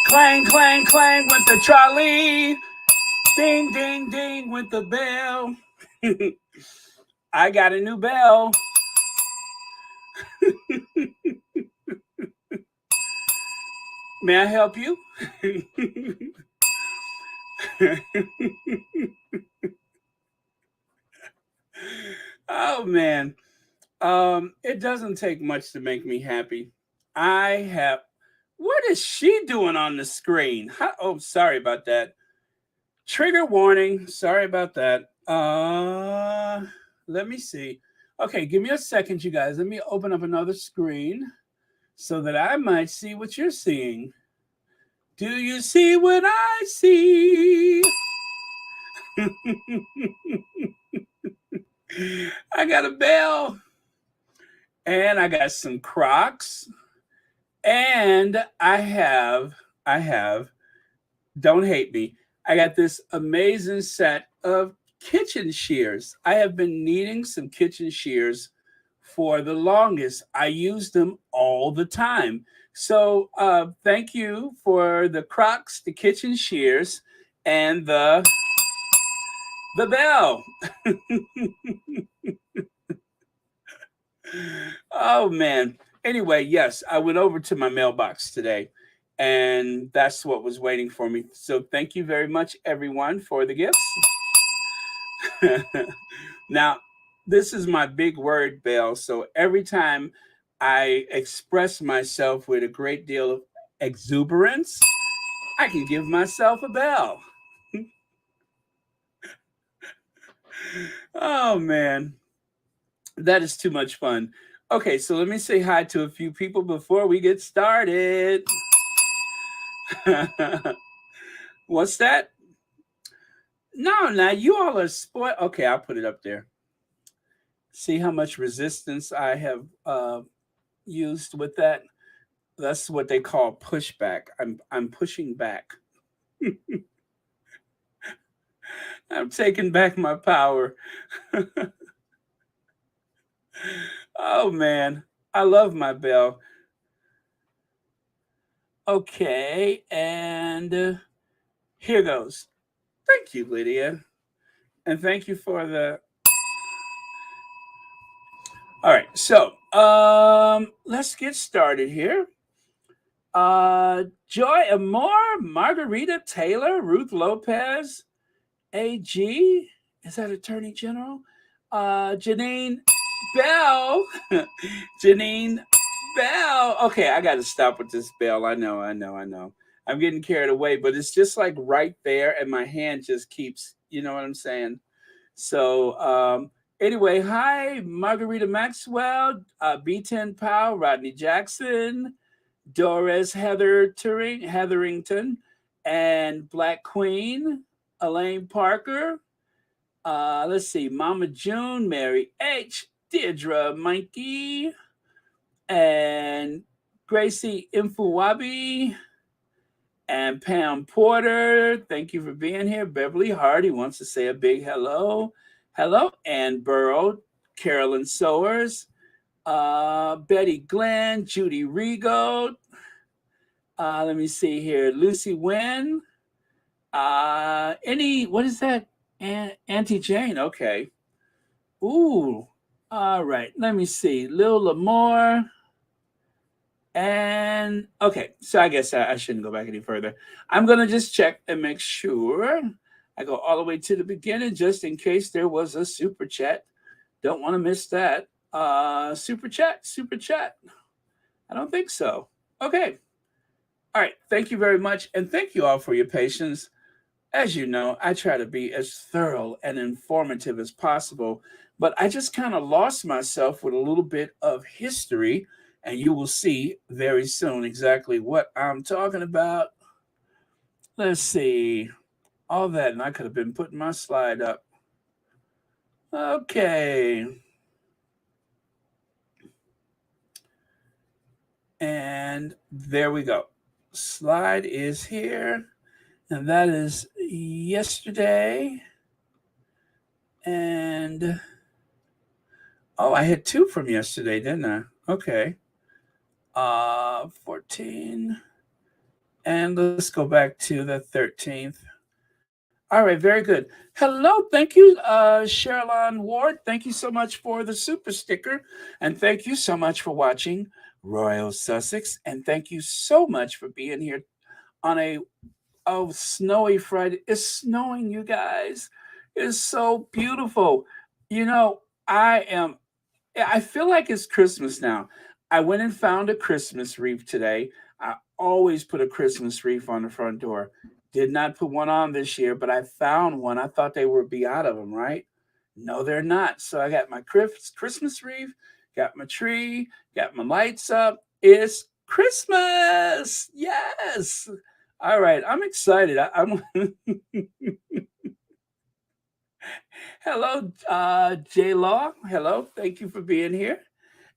Clang, clang, clang with the trolley. Ding, ding, ding with the bell. I got a new bell. May I help you? Oh man. It doesn't take much to make me happy. I have what is she doing on the screen? Oh, sorry about that. Trigger warning. Sorry about that. Let me see. Okay, give me a second, you guys. Let me open up another screen so that I might see what you're seeing. Do you see what I see? I got a bell and I got some Crocs and I have don't hate me. I got this amazing set of kitchen shears. I have been needing some kitchen shears for the longest. I use them all the time. So thank you for the Crocs, the kitchen shears, and the bell. Oh man. Anyway, yes, I went over to my mailbox today and that's what was waiting for me. So thank you very much everyone for the gifts. Now, this is my big word bell. So every time I express myself with a great deal of exuberance, I can give myself a bell. Oh man, that is too much fun. Okay, so let me say hi to a few people before we get started. What's that? No, now you all are spoiled. Okay, I'll put it up there. See how much resistance I have used with that. That's what they call pushback. I'm pushing back. I'm taking back my power. Oh man, I love my bell. Okay, and here goes. Thank you, Lydia, and thank you for the. All right, so let's get started here. Joy Amore, Margarita Taylor, Ruth Lopez, AG. Is that Attorney General? Janine Bell. Janine Bell. Okay, I got to stop with this bell. I know. I'm getting carried away, but it's just like right there, and my hand just keeps, you know what I'm saying? So, anyway, hi, Margarita Maxwell, B10 Powell, Rodney Jackson, Doris Hetherington, and Black Queen, Elaine Parker. Let's see, Mama June, Mary H, Deirdre Mikey, and Gracie Infuwabi, and Pam Porter. Thank you for being here. Beverly Hardy wants to say a big hello. Hello, Ann Burrow, Carolyn Sowers, Betty Glenn, Judy Rigo. Let me see here. Lucy Wynn. What is that? Auntie Jane. Okay. Ooh. All right. Let me see. Lil Lamore. And okay. So I guess I shouldn't go back any further. I'm going to just check and make sure I go all the way to the beginning just in case there was a super chat. Don't want to miss that. Super chat. I don't think so. Okay. All right. Thank you very much. And thank you all for your patience. As you know, I try to be as thorough and informative as possible, but I just kind of lost myself with a little bit of history, and you will see very soon exactly what I'm talking about. Let's see. All that, and I could have been putting my slide up. Okay. And there we go. Slide is here. And that is yesterday. And Oh, I had two from yesterday, didn't I? Okay. 14. And let's go back to the 13th. All right, very good. Hello, thank you, Sherilyn Ward. Thank you so much for the super sticker. And thank you so much for watching Royal Sussex. And thank you so much for being here on a snowy Friday. It's snowing, you guys. It's so beautiful. You know, I am yeah, I feel like it's Christmas now. I went and found a Christmas wreath today. I always put a Christmas wreath on the front door. Did not put one on this year, but I found one. I thought they would be out of them, right? No, they're not. So I got my Christmas wreath, got my tree, got my lights up. It's Christmas. Yes. All right. I'm excited. I'm Hello, J Law. Hello. Thank you for being here.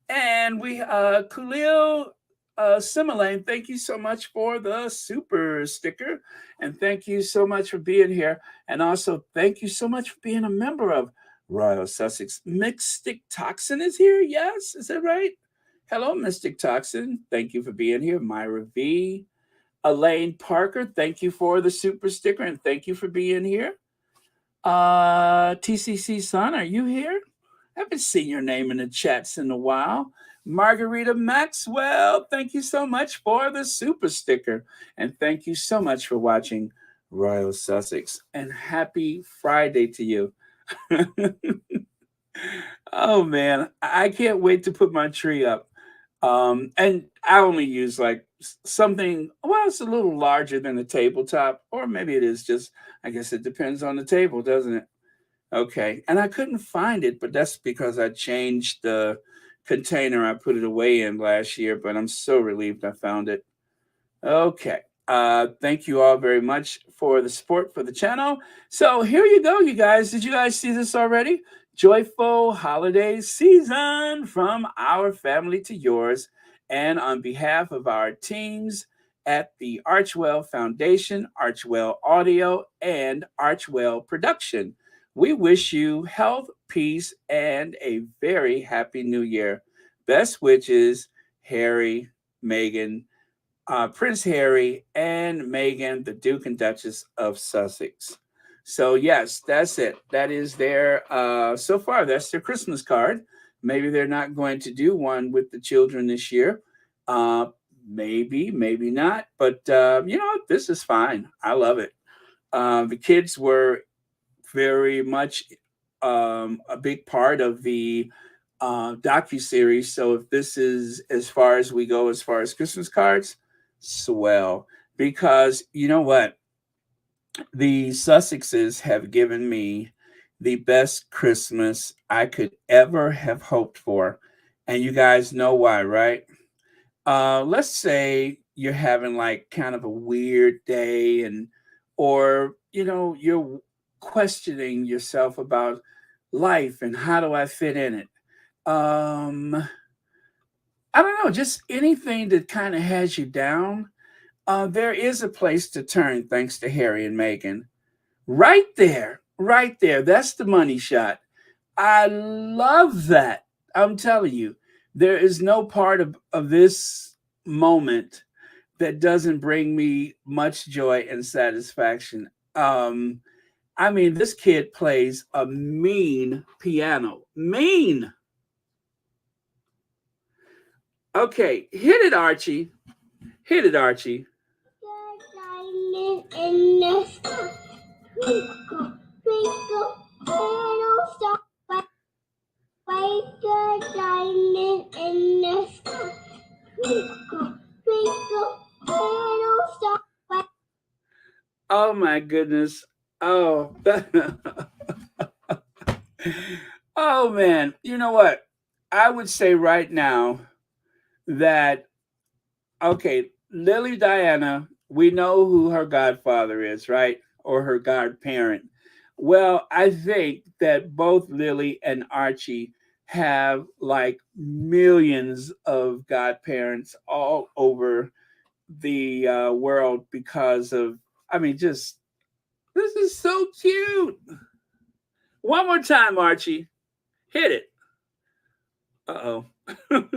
And we Khalil Similane, thank you so much for the super sticker. And thank you so much for being here. And also thank you so much for being a member of Royal Sussex. Mystic Toxin is here, yes? Is that right? Hello, Mystic Toxin. Thank you for being here. Myra V. Elaine Parker, thank you for the super sticker and thank you for being here. TCC Son, are you here? I haven't seen your name in the chats in a while. Margarita Maxwell, thank you so much for the super sticker. And thank you so much for watching Royal Sussex. And happy Friday to you. Oh man, I can't wait to put my tree up. And I only use like something, well, it's a little larger than the tabletop, or maybe it is just, I guess it depends on the table, doesn't it? Okay. And I couldn't find it, but that's because I changed the container I put it away in last year, but I'm so relieved I found it. Okay. Thank you all very much for the support for the channel. So here you go, you guys. Did you guys see this already? Joyful holiday season from our family to yours. And on behalf of our teams at the Archwell Foundation, Archwell Audio, and Archwell Production, we wish you health, peace, and a very happy new year. Best wishes, Harry, Meghan, Prince Harry and Meghan, the Duke and Duchess of Sussex. So yes, that's it. That is their so far. That's their Christmas card. Maybe they're not going to do one with the children this year. Uh, maybe, maybe not. But this is fine. I love it. The kids were very much a big part of the docu-series. So if this is as far as we go as far as Christmas cards, swell. Because you know what? The Sussexes have given me the best Christmas I could ever have hoped for. And you guys know why, right? Let's say you're having like kind of a weird day and or you're questioning yourself about life and how do I fit in it. um I don't know, just anything that kind of has you down. There is a place to turn thanks to Harry and Meghan. Right there, right there, that's the money shot. I love that. I'm telling you, there is no part of this moment that doesn't bring me much joy and satisfaction. I mean, this kid plays a mean piano. Mean. Okay, hit it, Archie. Hit it, Archie. Oh my goodness. Oh. Oh man. You know what? I would say right now that okay, Lily Diana, we know who her godfather is, right? Or her godparent. Well, I think that both Lily and Archie have like millions of godparents all over the world because of, I mean, just this is so cute. One more time, Archie. Hit it. Uh-oh. Like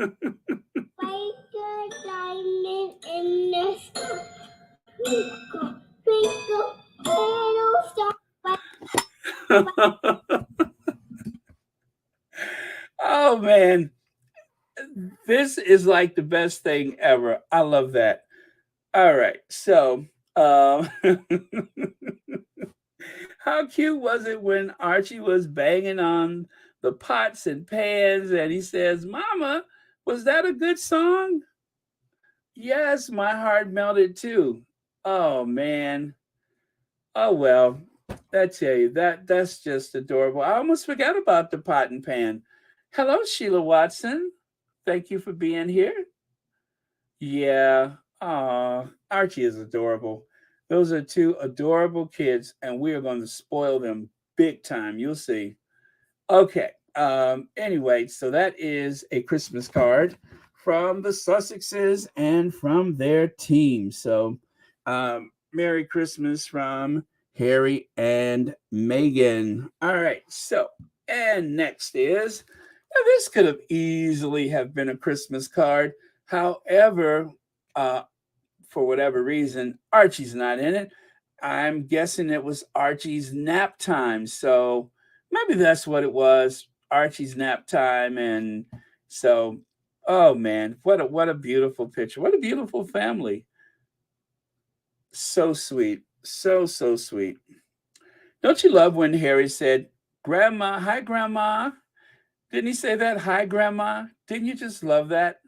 a diamond in the sky. Twinkle, twinkle, little star. Oh man, this is like the best thing ever. I love that. All right, so um, how cute was it when Archie was banging on the pots and pans and he says, "Mama, was that a good song?" Yes, my heart melted too. Oh man. Oh well. I tell you, that's just adorable. I almost forgot about the pot and pan. Hello, Sheila Watson. Thank you for being here. Yeah. Archie is adorable. Those are two adorable kids, and we are going to spoil them big time. You'll see. Okay. Anyway, so that is a Christmas card from the Sussexes and from their team. So, Merry Christmas from Harry and Meghan. All right. So, and next is now this could have easily have been a Christmas card. However, uh, for whatever reason, Archie's not in it. I'm guessing it was Archie's nap time. So maybe that's what it was. Archie's nap time. And so, oh man, what a beautiful picture. What a beautiful family. So sweet. So sweet. Don't you love when Harry said, Grandma, hi grandma? Didn't he say that? Hi grandma? Didn't you just love that?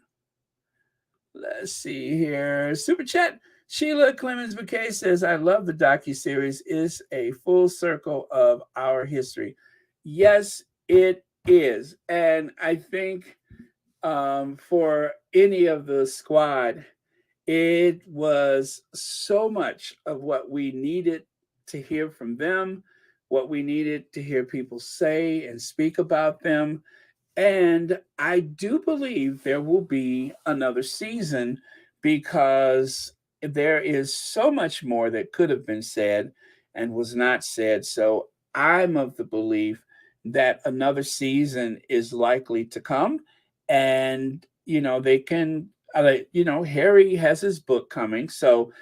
Let's see here. Super chat. Sheila Clemens McKay says, I love the docu-series. It's a full circle of our history. Yes, it is. And I think for any of the squad, it was so much of what we needed to hear from them, what we needed to hear people say and speak about them. And I do believe there will be another season because there is so much more that could have been said and was not said. So I'm of the belief that another season is likely to come. And, they can, Harry has his book coming. So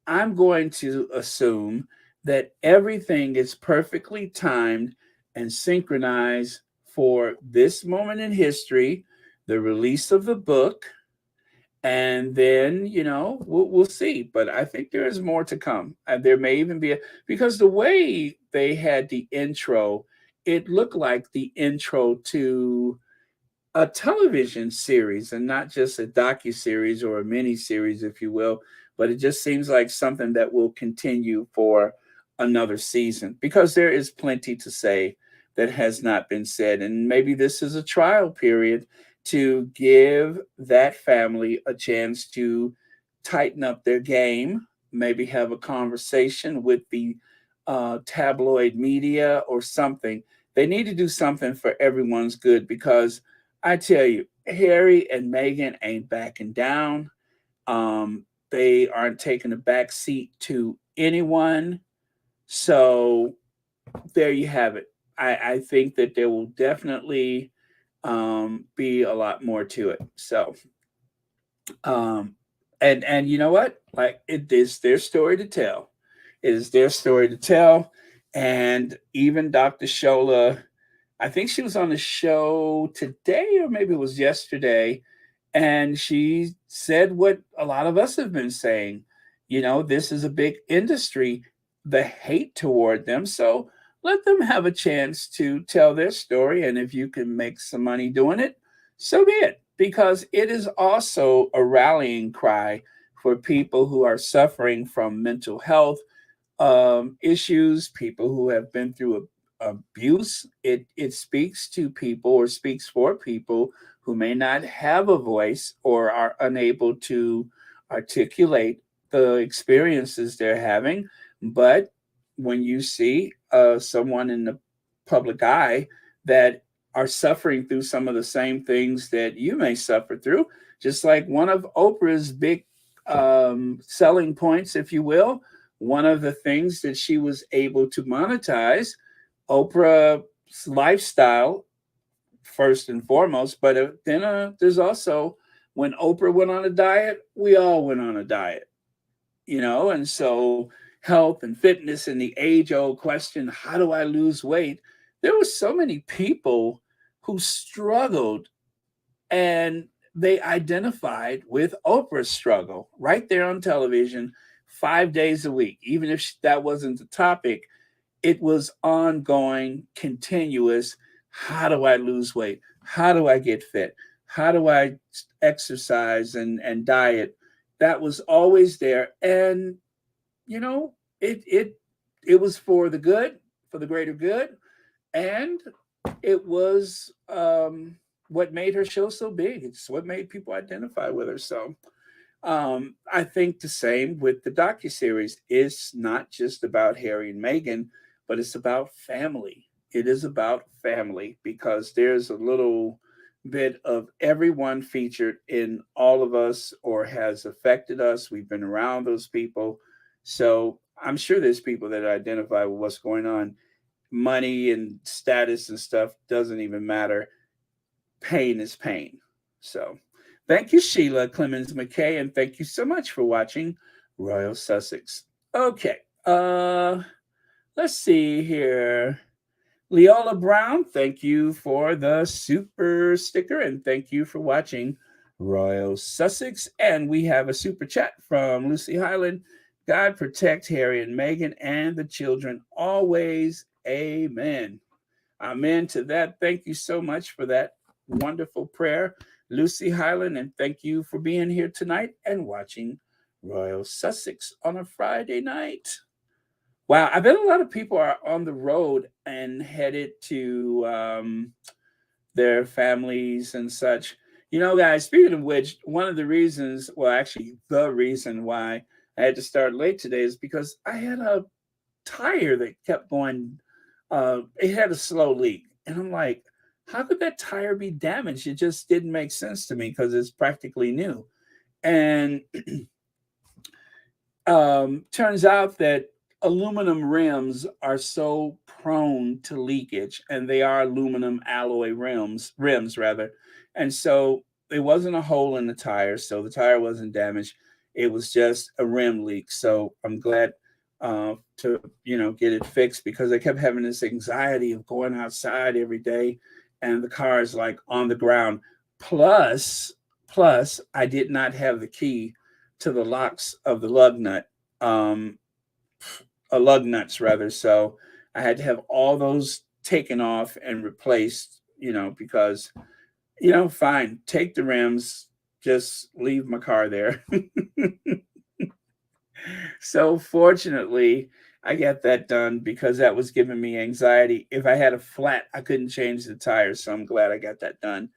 I'm going to assume that everything is perfectly timed and synchronized for this moment in history, the release of the book, and then we'll see. But I think there is more to come. And there may even be because the way they had the intro, it looked like the intro to a television series and not just a docu-series or a mini series, if you will. But it just seems like something that will continue for another season because there is plenty to say that has not been said. And maybe this is a trial period to give that family a chance to tighten up their game, maybe have a conversation with the tabloid media or something. They need to do something for everyone's good because I tell you, Harry and Meghan ain't backing down. They aren't taking a back seat to anyone. So there you have it. I think that there will definitely be a lot more to it. So, um, and you know what? Like it is their story to tell. It is their story to tell. And even Dr. Shola, I think she was on the show today or maybe it was yesterday. And she said what a lot of us have been saying. This is a big industry, the hate toward them. So let them have a chance to tell their story. And if you can make some money doing it, so be it. Because it is also a rallying cry for people who are suffering from mental health issues, people who have been through abuse. It speaks to people or speaks for people who may not have a voice or are unable to articulate the experiences they're having. But when you see someone in the public eye that are suffering through some of the same things that you may suffer through, just like one of Oprah's big selling points, if you will, one of the things that she was able to monetize, Oprah's lifestyle first and foremost. But then there's also when Oprah went on a diet, we all went on a diet, and so health and fitness and the age old question, how do I lose weight? There were so many people who struggled, and they identified with Oprah's struggle right there on television 5 days a week. Even if that wasn't the topic, it was ongoing, continuous. How do I lose weight? How do I get fit? How do I exercise and diet? That was always there. And, it was for the good, for the greater good. And it was what made her show so big. It's what made people identify with her. So I think the same with the docu-series. It's not just about Harry and Meghan, but it's about family. It is about family because there's a little bit of everyone featured in all of us or has affected us. We've been around those people. So I'm sure there's people that identify with what's going on. Money and status and stuff doesn't even matter. Pain is pain. So thank you, Sheila Clemens McKay, and thank you so much for watching Royal Sussex. Okay, let's see here. Leola Brown, thank you for the super sticker, and thank you for watching Royal Sussex. And we have a super chat from Lucy Highland. God protect Harry and Meghan and the children always. Amen. Amen to that. Thank you so much for that wonderful prayer, Lucy Highland, and thank you for being here tonight and watching Royal Sussex on a Friday night. Wow, I bet a lot of people are on the road and headed to their families and such. Guys, speaking of which, one of the reasons, well, actually, the reason why I had to start late today is because I had a tire that kept going. It had a slow leak. And I'm like, how could that tire be damaged? It just didn't make sense to me because it's practically new. And turns out that aluminum rims are so prone to leakage, and they are aluminum alloy rims rather. And so it wasn't a hole in the tire, so the tire wasn't damaged. It was just a rim leak. So I'm glad to get it fixed because I kept having this anxiety of going outside every day, and the car is like on the ground. Plus, I did not have the key to the locks of the lug nut. Lug nuts rather. So I had to have all those taken off and replaced, because, fine, take the rims, just leave my car there. So fortunately, I got that done because that was giving me anxiety. If I had a flat, I couldn't change the tires. So I'm glad I got that done.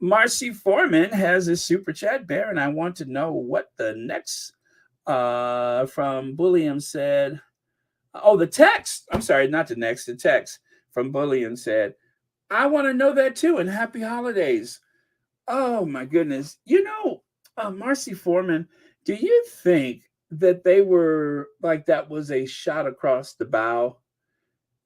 Marcy Foreman has a super chat, Bear, and I want to know what the next from Bulliam said. Oh, the text. I'm sorry, not the next. The text from Bullion said, I want to know that too. And happy holidays. Oh, my goodness. Marcy Foreman, do you think that they were like that was a shot across the bow?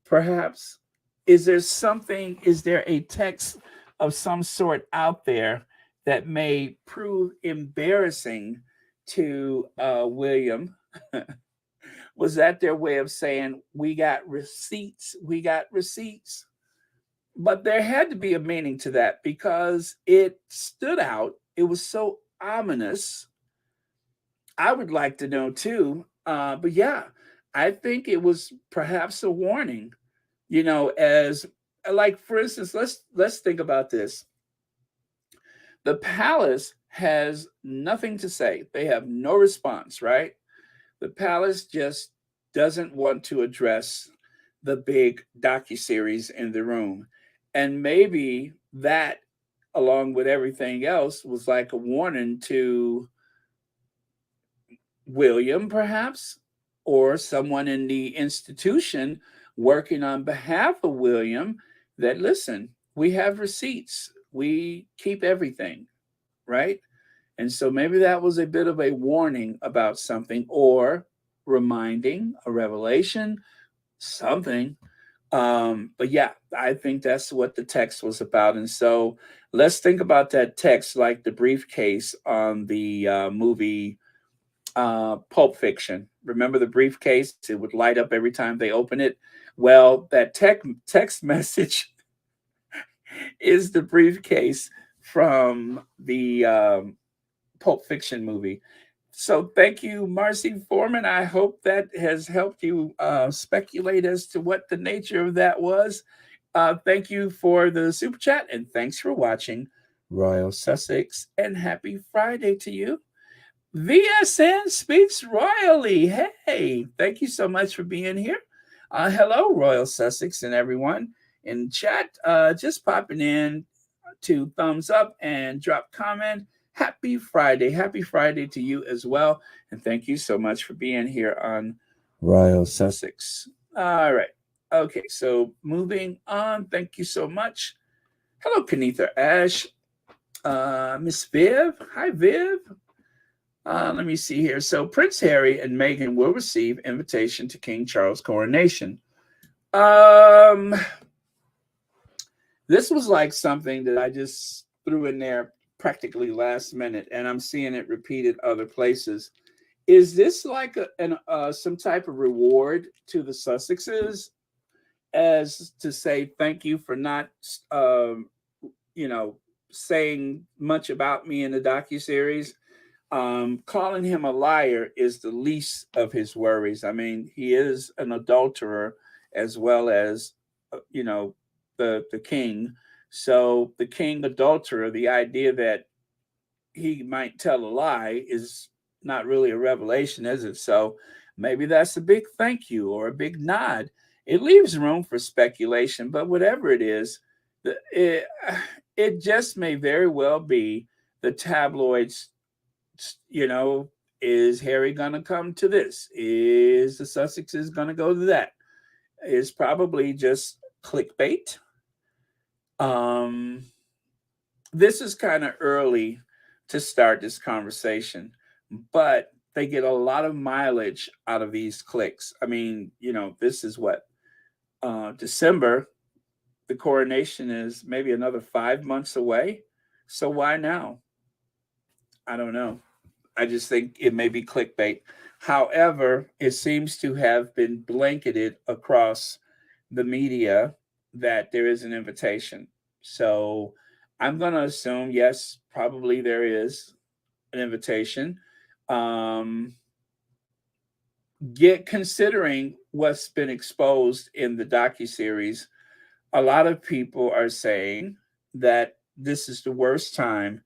Perhaps. Is there a text of some sort out there that may prove embarrassing to William? Was that their way of saying, we got receipts, we got receipts? But there had to be a meaning to that because it stood out. It was so ominous. I would like to know too. But yeah, I think it was perhaps a warning, as like, for instance, let's think about this. The palace has nothing to say. They have no response, right? The palace just doesn't want to address the big docu-series in the room. And maybe that, along with everything else, was like a warning to William, perhaps, or someone in the institution working on behalf of William that, listen, we have receipts. We keep everything, right? And so maybe that was a bit of a warning about something or reminding, a revelation, something. But yeah, I think that's what the text was about. And so let's think about that text like the briefcase on the movie Pulp Fiction. Remember the briefcase? It would light up every time they open it. Well, that text message is the briefcase from the Pulp Fiction movie. So thank you, Marcy Foreman. I hope that has helped you speculate as to what the nature of that was. Thank you for the super chat and thanks for watching Royal Sussex and happy Friday to you. VSN speaks royally. Hey, thank you so much for being here. Hello, Royal Sussex and everyone in chat. Just popping in to thumbs up and drop comment. Happy Friday. Happy Friday to you as well. And thank you so much for being here on Royal Sussex. All right. Okay, so moving on. Thank you so much. Hello, Kenitha Ash. Miss Viv. Hi, Viv. Let me see here. So Prince Harry and Meghan will receive invitation to King Charles' coronation. This was like something that I just threw in there practically last minute, and I'm seeing it repeated other places. Is this like some type of reward to the Sussexes, as to say thank you for not, you know, saying much about me in the docu-series? Calling him a liar is the least of his worries. I mean, he is an adulterer as well as, you know, the king. So the king adulterer, the idea that he might tell a lie is not really a revelation, is it? So maybe that's a big thank you or a big nod. It leaves room for speculation, but whatever it is, it, it just may very well be the tabloids, you know, is Harry going to come to this? Is the Sussexes going to go to that? It's probably just clickbait. This is kind of early to start this conversation, but they get a lot of mileage out of these clicks. I mean, you know, this is what, December. The coronation is maybe another 5 months away. So why now? I don't know. I just think it may be clickbait. However, it seems to have been blanketed across the media that there is an invitation. So I'm going to assume, yes, probably there is an invitation. Get considering what's been exposed in the docu-series, a lot of people are saying that this is the worst time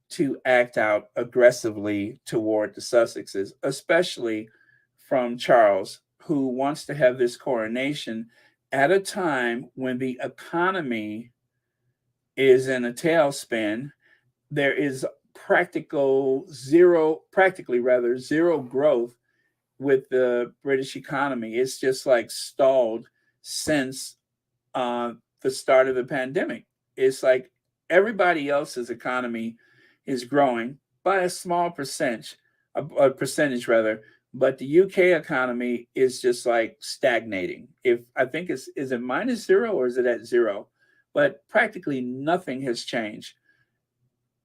to act out aggressively toward the Sussexes, especially from Charles, who wants to have this coronation at a time when the economy is in a tailspin. There is practically rather zero growth with the British economy. It's just like stalled since the start of the pandemic. It's like everybody else's economy is growing by a small percentage rather, but the UK economy is just like stagnating. If I think is it minus zero or is it at zero? But practically nothing has changed.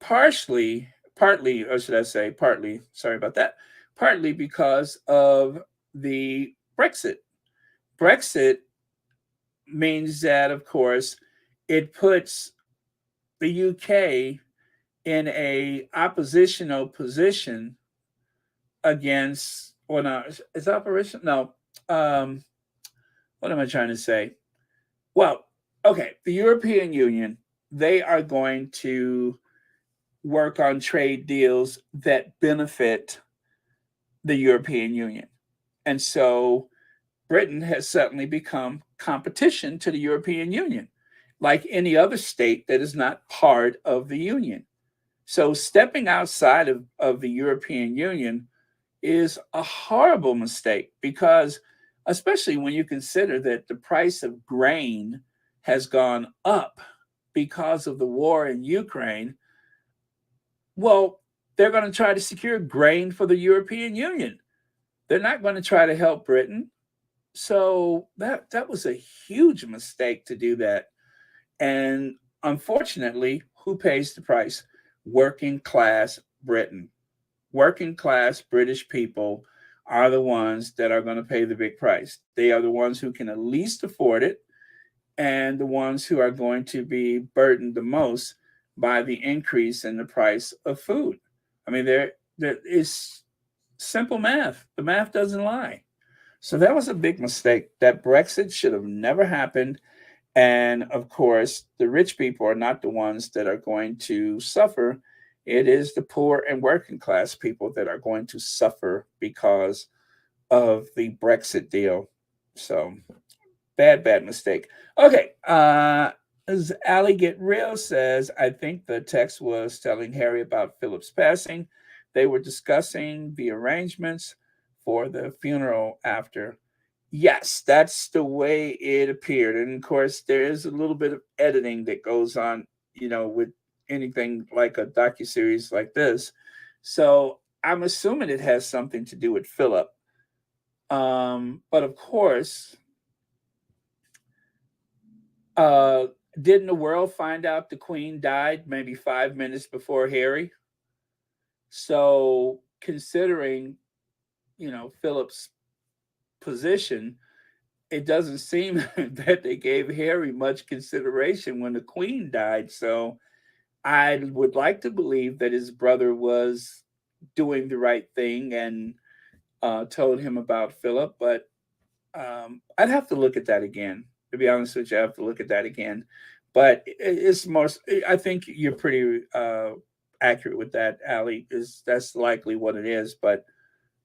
Partly, or should I say partly, sorry about that, partly because of the Brexit. Brexit means that, of course, it puts the UK in a oppositional position against, well, no, is operation? No. What am I trying to say? Well, okay, the European Union, they are going to work on trade deals that benefit the European Union. And so Britain has suddenly become competition to the European Union, like any other state that is not part of the Union. So stepping outside of the European Union is a horrible mistake because, especially when you consider that the price of grain has gone up because of the war in Ukraine. Well, they're going to try to secure grain for the European Union. They're not going to try to help Britain. So that was a huge mistake to do that. And unfortunately, who pays the price? Working class Britain. Working class British people are the ones that are going to pay the big price. They are the ones who can at least afford it, and the ones who are going to be burdened the most by the increase in the price of food. I mean, there is simple math. The math doesn't lie. So that was a big mistake. That Brexit should have never happened. And of course, the rich people are not the ones that are going to suffer. It is the poor and working class people that are going to suffer because of the Brexit deal. So bad mistake. Okay. As Ali Get Real says, I think the text was telling Harry about Philip's passing. They were discussing the arrangements for the funeral after. Yes, that's the way it appeared. And of course, there is a little bit of editing that goes on, with anything like a docu-series like this. So I'm assuming it has something to do with Philip. But of course, uh, didn't the world find out the Queen died maybe 5 minutes before Harry? So considering, Philip's position, it doesn't seem that they gave Harry much consideration when the Queen died. So I would like to believe that his brother was doing the right thing and told him about Philip, but I'd have to look at that again. To be honest with you, I have to look at that again. But it's most. I think you're pretty accurate with that, Ali. Is that's likely what it is? But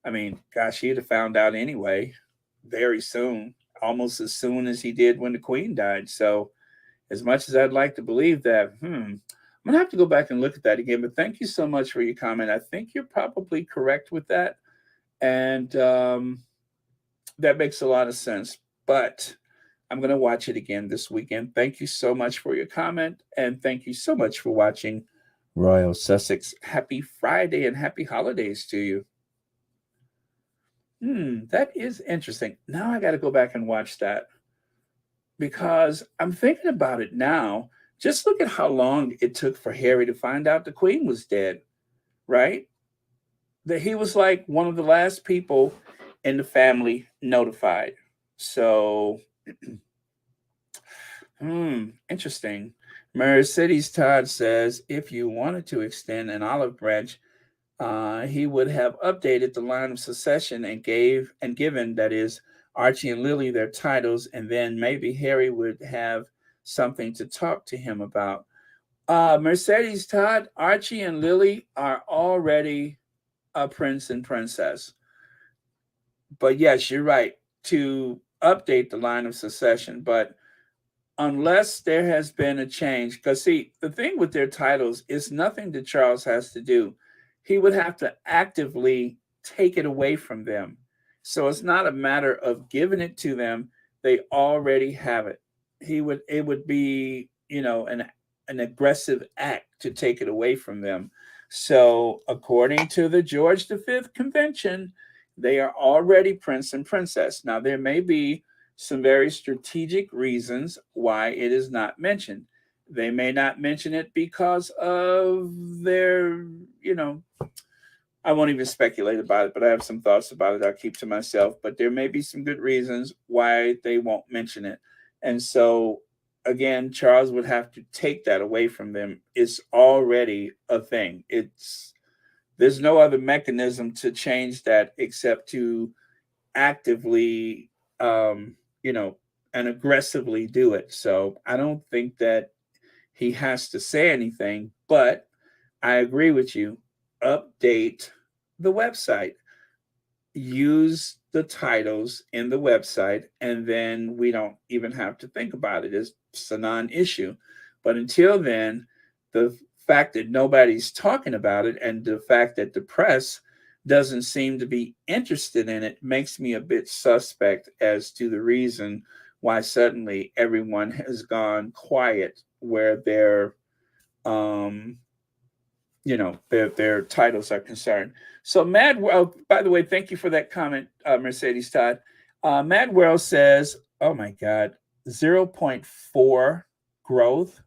I mean, gosh, he'd have found out anyway, very soon, almost as soon as he did when the Queen died. So, as much as I'd like to believe that, I'm gonna have to go back and look at that again. But thank you so much for your comment. I think you're probably correct with that, and that makes a lot of sense. But I'm gonna watch it again this weekend. Thank you so much for your comment, and thank you so much for watching Royal Sussex. Happy Friday and happy holidays to you. That is interesting. Now I got to go back and watch that because I'm thinking about it now. Just look at how long it took for Harry to find out the Queen was dead, right? That he was like one of the last people in the family notified. So, interesting. Mercedes Todd says if you wanted to extend an olive branch, he would have updated the line of succession and given, that is, Archie and Lily their titles, and then maybe Harry would have something to talk to him about. Mercedes Todd, Archie and Lily are already a prince and princess. But yes, you're right to update the line of succession, but unless there has been a change. Because, see, the thing with their titles is nothing that Charles has to do. He would have to actively take it away from them. So it's not a matter of giving it to them. They already have it. It would be, an aggressive act to take it away from them. So according to the George V Convention, they are already prince and princess. Now there may be some very strategic reasons why it is not mentioned. They may not mention it because of their, I won't even speculate about it, but I have some thoughts about it I'll keep to myself. But there may be some good reasons why they won't mention it. And so, again, Charles would have to take that away from them. It's already a thing. There's no other mechanism to change that except to actively, um, you know, and aggressively do it. So I don't think that he has to say anything, but I agree with you. Update the website, use the titles in the website, and then we don't even have to think about it. It's a non issue. But until then, the fact that nobody's talking about it and the fact that the press doesn't seem to be interested in it makes me a bit suspect as to the reason why suddenly everyone has gone quiet where um their titles are concerned. So Mad World, by the way, thank you for that comment, Mercedes Todd. Madwell says, oh my God, 0.4 growth.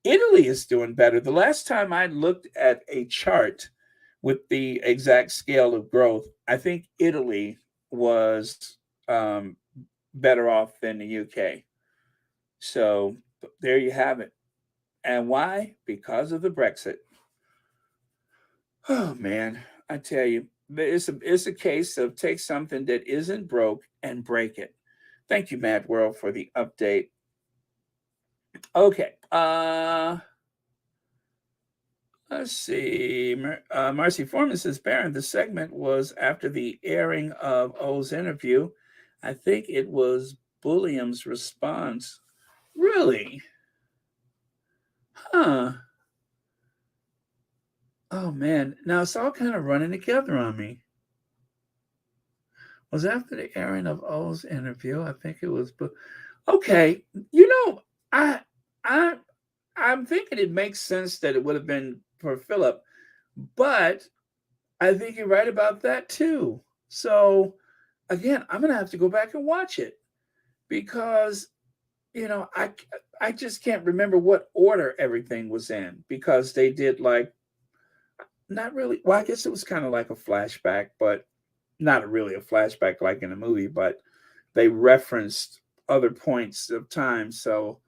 Italy is doing better. The last time I looked at a chart with the exact scale of growth, I think Italy was better off than the UK. So there you have it. And why? Because of the Brexit. Oh man, I tell you, it's a case of take something that isn't broke and break it. Thank you, Mad World, for the update. Okay. Let's see. Marcy Foreman says, Baron, the segment was after the airing of O's interview. I think it was Bulliam's response. Really? Huh. Oh man. Now it's all kind of running together on me. Was after the airing of O's interview. I think it was. Okay. I I I'm thinking it makes sense that it would have been for Philip, but I think you're right about that too. So again, I'm gonna have to go back and watch it because you know I I just can't remember what order everything was in because they did like not really. Well, I guess it was kind of like a flashback, but not really a flashback like in a movie. But they referenced other points of time. So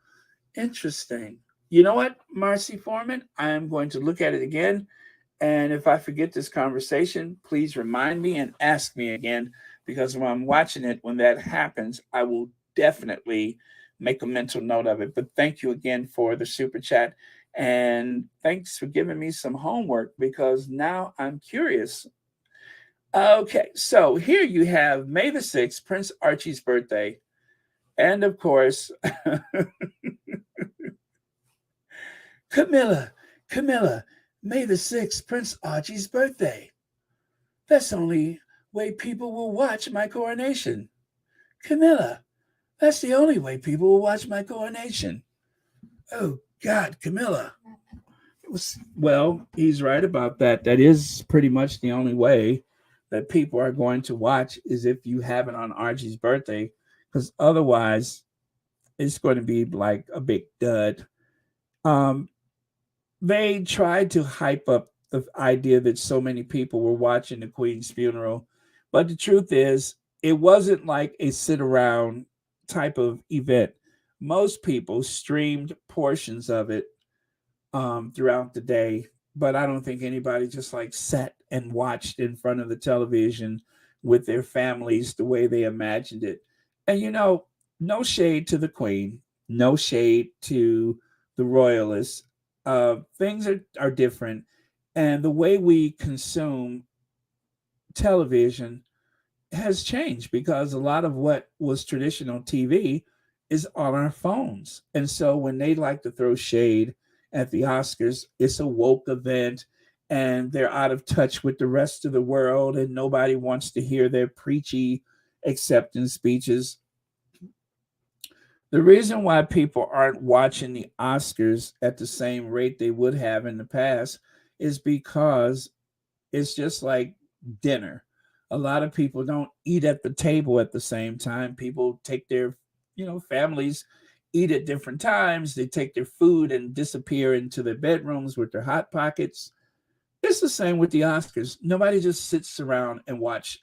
interesting. You know what, Marcy Foreman? I am going to look at it again. And if I forget this conversation, please remind me and ask me again because when I'm watching it, when that happens, I will definitely make a mental note of it. But thank you again for the super chat. And thanks for giving me some homework because now I'm curious. Okay, so here you have May the 6th, Prince Archie's birthday. And of course, Camilla, Camilla, May the 6th, Prince Archie's birthday. That's the only way people will watch my coronation. Camilla, that's the only way people will watch my coronation. Oh, God, Camilla. Well, he's right about that. That is pretty much the only way that people are going to watch is if you have it on Archie's birthday, because otherwise it's going to be like a big dud. Um, they tried to hype up the idea that so many people were watching the Queen's funeral, but the truth is, it wasn't like a sit around type of event. Most people streamed portions of it throughout the day, but I don't think anybody just like sat and watched in front of the television with their families the way they imagined it. And no shade to the Queen, no shade to the royalists. Things are different, and the way we consume television has changed because a lot of what was traditional TV is on our phones. And so when they like to throw shade at the Oscars, it's a woke event and they're out of touch with the rest of the world and nobody wants to hear their preachy acceptance speeches. The reason why people aren't watching the Oscars at the same rate they would have in the past is because it's just like dinner. A lot of people don't eat at the table at the same time. People take their, families eat at different times. They take their food and disappear into their bedrooms with their hot pockets. It's the same with the Oscars. Nobody just sits around and watch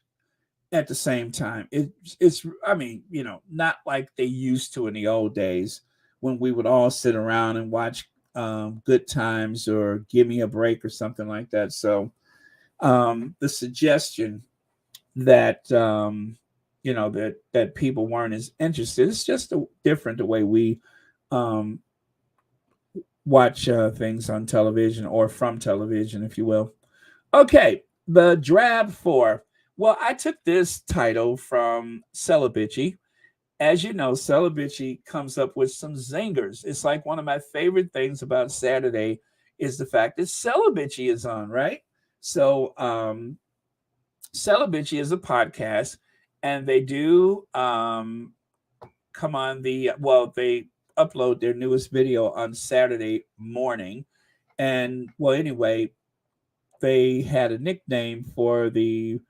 at the same time. It's I mean, not like they used to in the old days when we would all sit around and watch Good Times or Give Me a Break or something like that. So the suggestion that that people weren't as interested. It's just different the way we um, watch things on television or from television, if you will. Okay, the Drab Four. Well, I took this title from Celibici. As you know, Celibici comes up with some zingers. It's like one of my favorite things about Saturday is the fact that Celibici is on, right? So Celibici is a podcast, and they do come on they upload their newest video on Saturday morning. And anyway, they had a nickname for the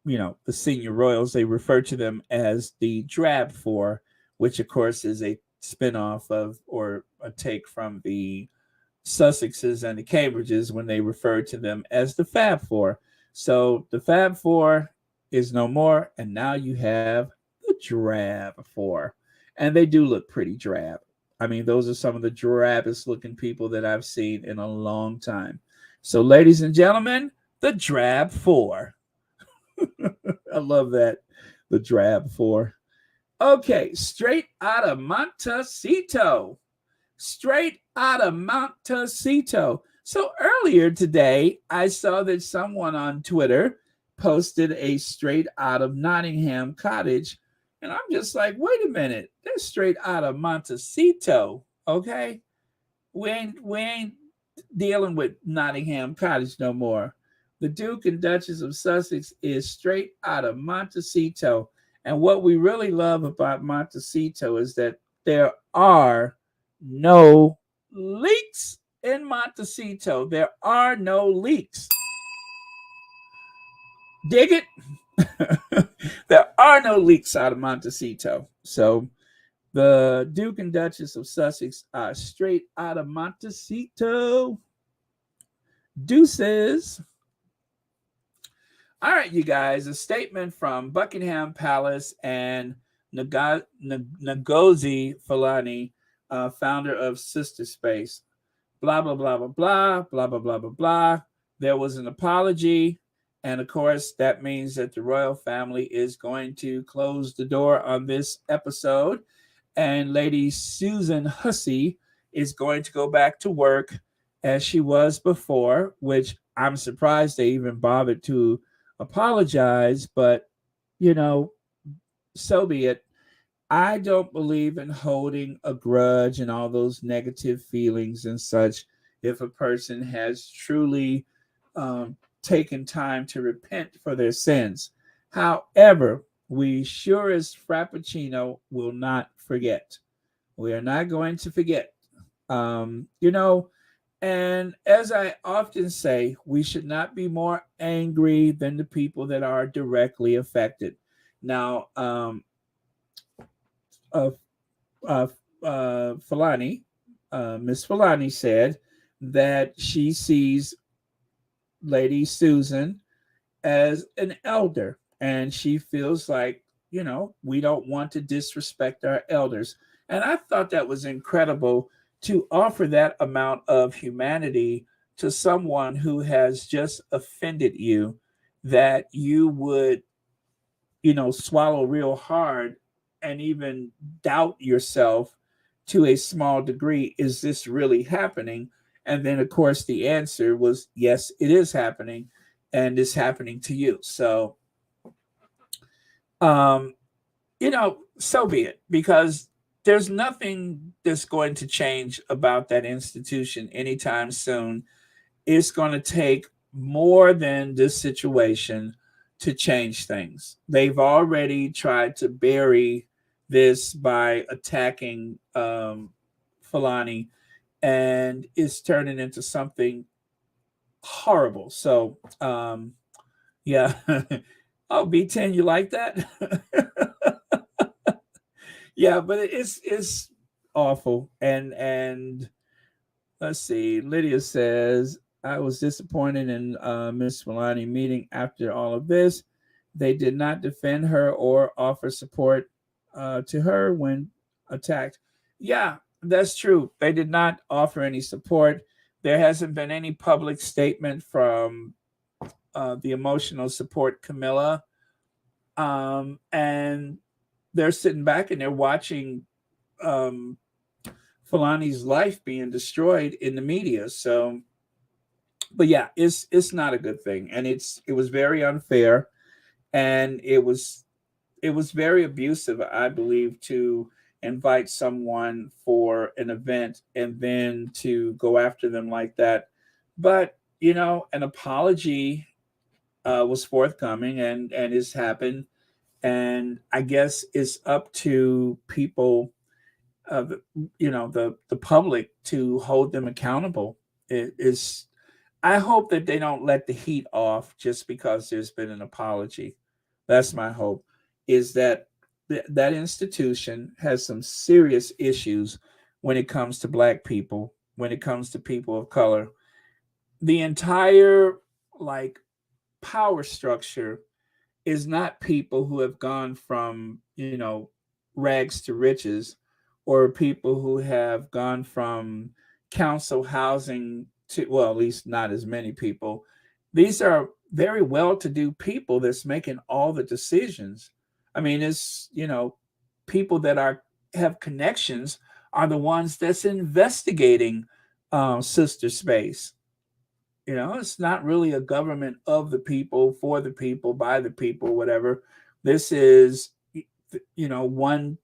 the senior royals, they refer to them as the Drab Four, which of course is a spinoff of or a take from the Sussexes and the Cambridges when they referred to them as the Fab Four. So the Fab Four is no more, and now you have the Drab Four. And they do look pretty drab. I mean, those are some of the drabbest looking people that I've seen in a long time. So, ladies and gentlemen, the Drab Four. I love that. The Drab Four. Okay, straight out of Montecito. Straight out of Montecito. So earlier today, I saw that someone on Twitter posted a straight out of Nottingham cottage. And I'm just like, wait a minute, they're straight out of Montecito. Okay. We ain't dealing with Nottingham cottage no more. The Duke and Duchess of Sussex is straight out of Montecito. And what we really love about Montecito is that there are no leaks in Montecito. There are no leaks. Dig it? There are no leaks out of Montecito. So the Duke and Duchess of Sussex are straight out of Montecito. Deuces. All right, you guys, a statement from Buckingham Palace and Ngozi Fulani, founder of Sister Space. Blah, blah, blah, blah, blah, blah, blah, blah, blah, blah. There was an apology. And of course, that means that the royal family is going to close the door on this episode. And Lady Susan Hussey is going to go back to work as she was before, which I'm surprised they even bothered to apologize. But, so be it. I don't believe in holding a grudge and all those negative feelings and such if a person has truly taken time to repent for their sins. However, we sure as Frappuccino will not forget. We are not going to forget. And as I often say, we should not be more angry than the people that are directly affected. Now, uh, Fulani, Miss Fulani said that she sees Lady Susan as an elder, and she feels like, we don't want to disrespect our elders. And I thought that was incredible to offer that amount of humanity to someone who has just offended you, that you would, swallow real hard and even doubt yourself to a small degree. Is this really happening? And then, of course, the answer was yes, it is happening, and it's happening to you. So, um, so be it, because there's nothing that's going to change about that institution anytime soon. It's going to take more than this situation to change things. They've already tried to bury this by attacking Fulani, and it's turning into something horrible. So, yeah. Oh, B10, you like that? Yeah, but it's awful. And let's see. Lydia says, I was disappointed in Miss Fulani meeting after all of this. They did not defend her or offer support to her when attacked. Yeah, that's true. They did not offer any support. There hasn't been any public statement from the emotional support Camilla. And they're sitting back and they're watching um, Fulani's life being destroyed in the media. So, but yeah, it's not a good thing, and it was very unfair, and it was very abusive, I believe, to invite someone for an event and then to go after them like that. But an apology was forthcoming, and it's happened, and I guess it's up to people, the public, to hold them accountable. It is. I hope that they don't let the heat off just because there's been an apology. That's my hope, is that that institution has some serious issues when it comes to black people, when it comes to people of color. The entire like power structure is not people who have gone from, rags to riches, or people who have gone from council housing to, well, at least not as many people. These are very well to do people that's making all the decisions. I mean, it's, people that are have connections are the ones that's investigating sister space. It's not really a government of the people, for the people, by the people, whatever. This is, one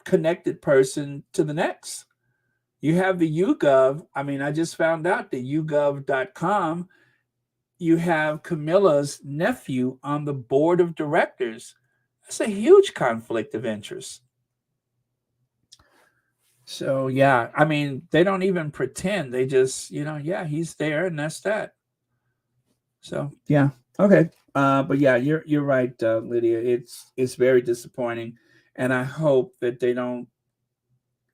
connected person to the next. You have the YouGov. I mean, I just found out that YouGov.com, you have Camilla's nephew on the board of directors. That's a huge conflict of interest. So, yeah, I mean, they don't even pretend. They just, yeah, he's there and that's that. So yeah, okay. But yeah, you're right, Lydia. It's very disappointing, and I hope that they don't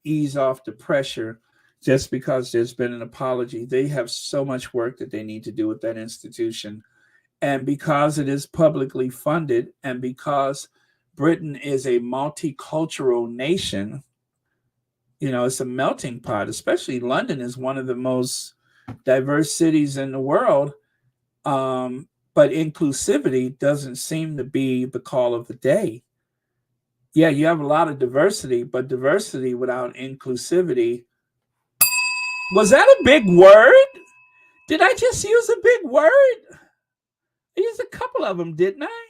ease off the pressure just because there's been an apology. They have so much work that they need to do with that institution, and because it is publicly funded, and because Britain is a multicultural nation, it's a melting pot. Especially London is one of the most diverse cities in the world, but inclusivity doesn't seem to be the call of the day. Yeah, you have a lot of diversity, but diversity without inclusivity. Was that a big word? Did I just use a big word? I used a couple of them, didn't I?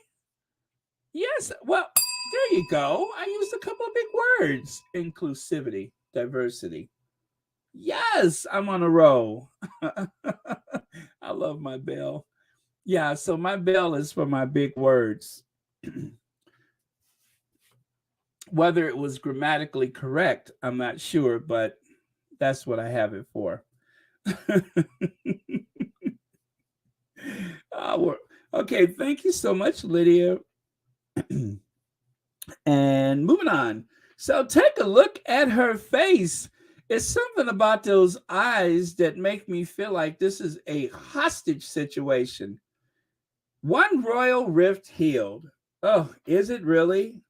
Yes. Well, there you go. I used a couple of big words: inclusivity, diversity. Yes, I'm on a roll. I love my bell. Yeah, so my bell is for my big words. Whether it was grammatically correct, I'm not sure, but that's what I have it for. Okay, thank you so much, Lydia. And moving on. So take a look at her face. It's something about those eyes that make me feel like this is a hostage situation. One royal rift healed. Oh, is it really?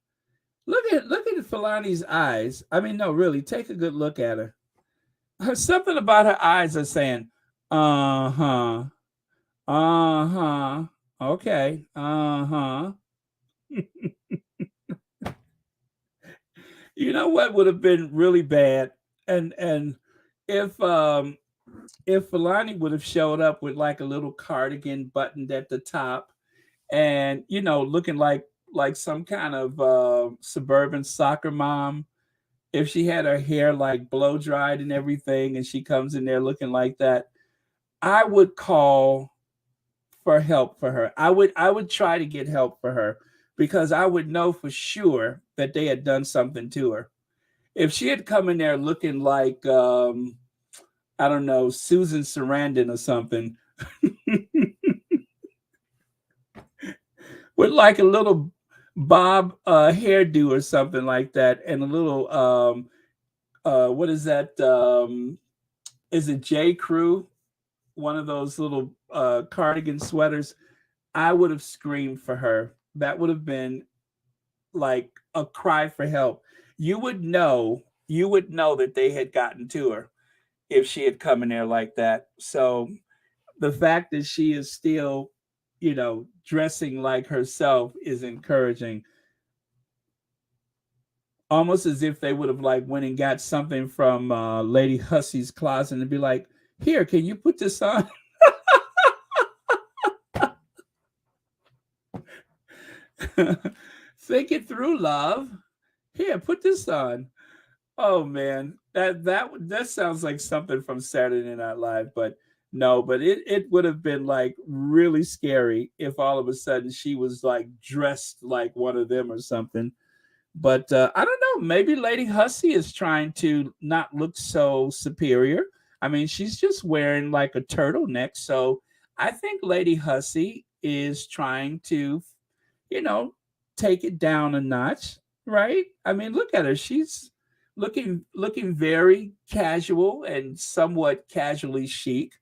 Look at Filani's eyes. I mean, no, really, take a good look at her. Something about her eyes are saying, uh-huh, uh-huh, okay, uh-huh. You know what would have been really bad? And if Filani would have showed up with like a little cardigan buttoned at the top, and looking like some kind of suburban soccer mom, if she had her hair like blow dried and everything, and she comes in there looking like that, I would call for help for her. I would try to get help for her, because I would know for sure that they had done something to her. If she had come in there looking like I don't know, Susan Sarandon or something, with like a little bob hairdo or something like that, and a little what is that? Is it J. Crew? One of those little cardigan sweaters. I would have screamed for her. That would have been like a cry for help. You would know that they had gotten to her if she had come in there like that. So the fact that she is still, dressing like herself is encouraging. Almost as if they would have like went and got something from Lady Hussey's closet and be like, "Here, can you put this on?" Think it through, love. Here, put this on. Oh man, that sounds like something from Saturday Night Live, but no, but it would have been like really scary if all of a sudden she was like dressed like one of them or something. But I don't know. Maybe Lady Hussey is trying to not look so superior. I mean, she's just wearing like a turtleneck, so I think Lady Hussey is trying to you know, take it down a notch, right? I mean, look at her. She's looking very casual and somewhat casually chic.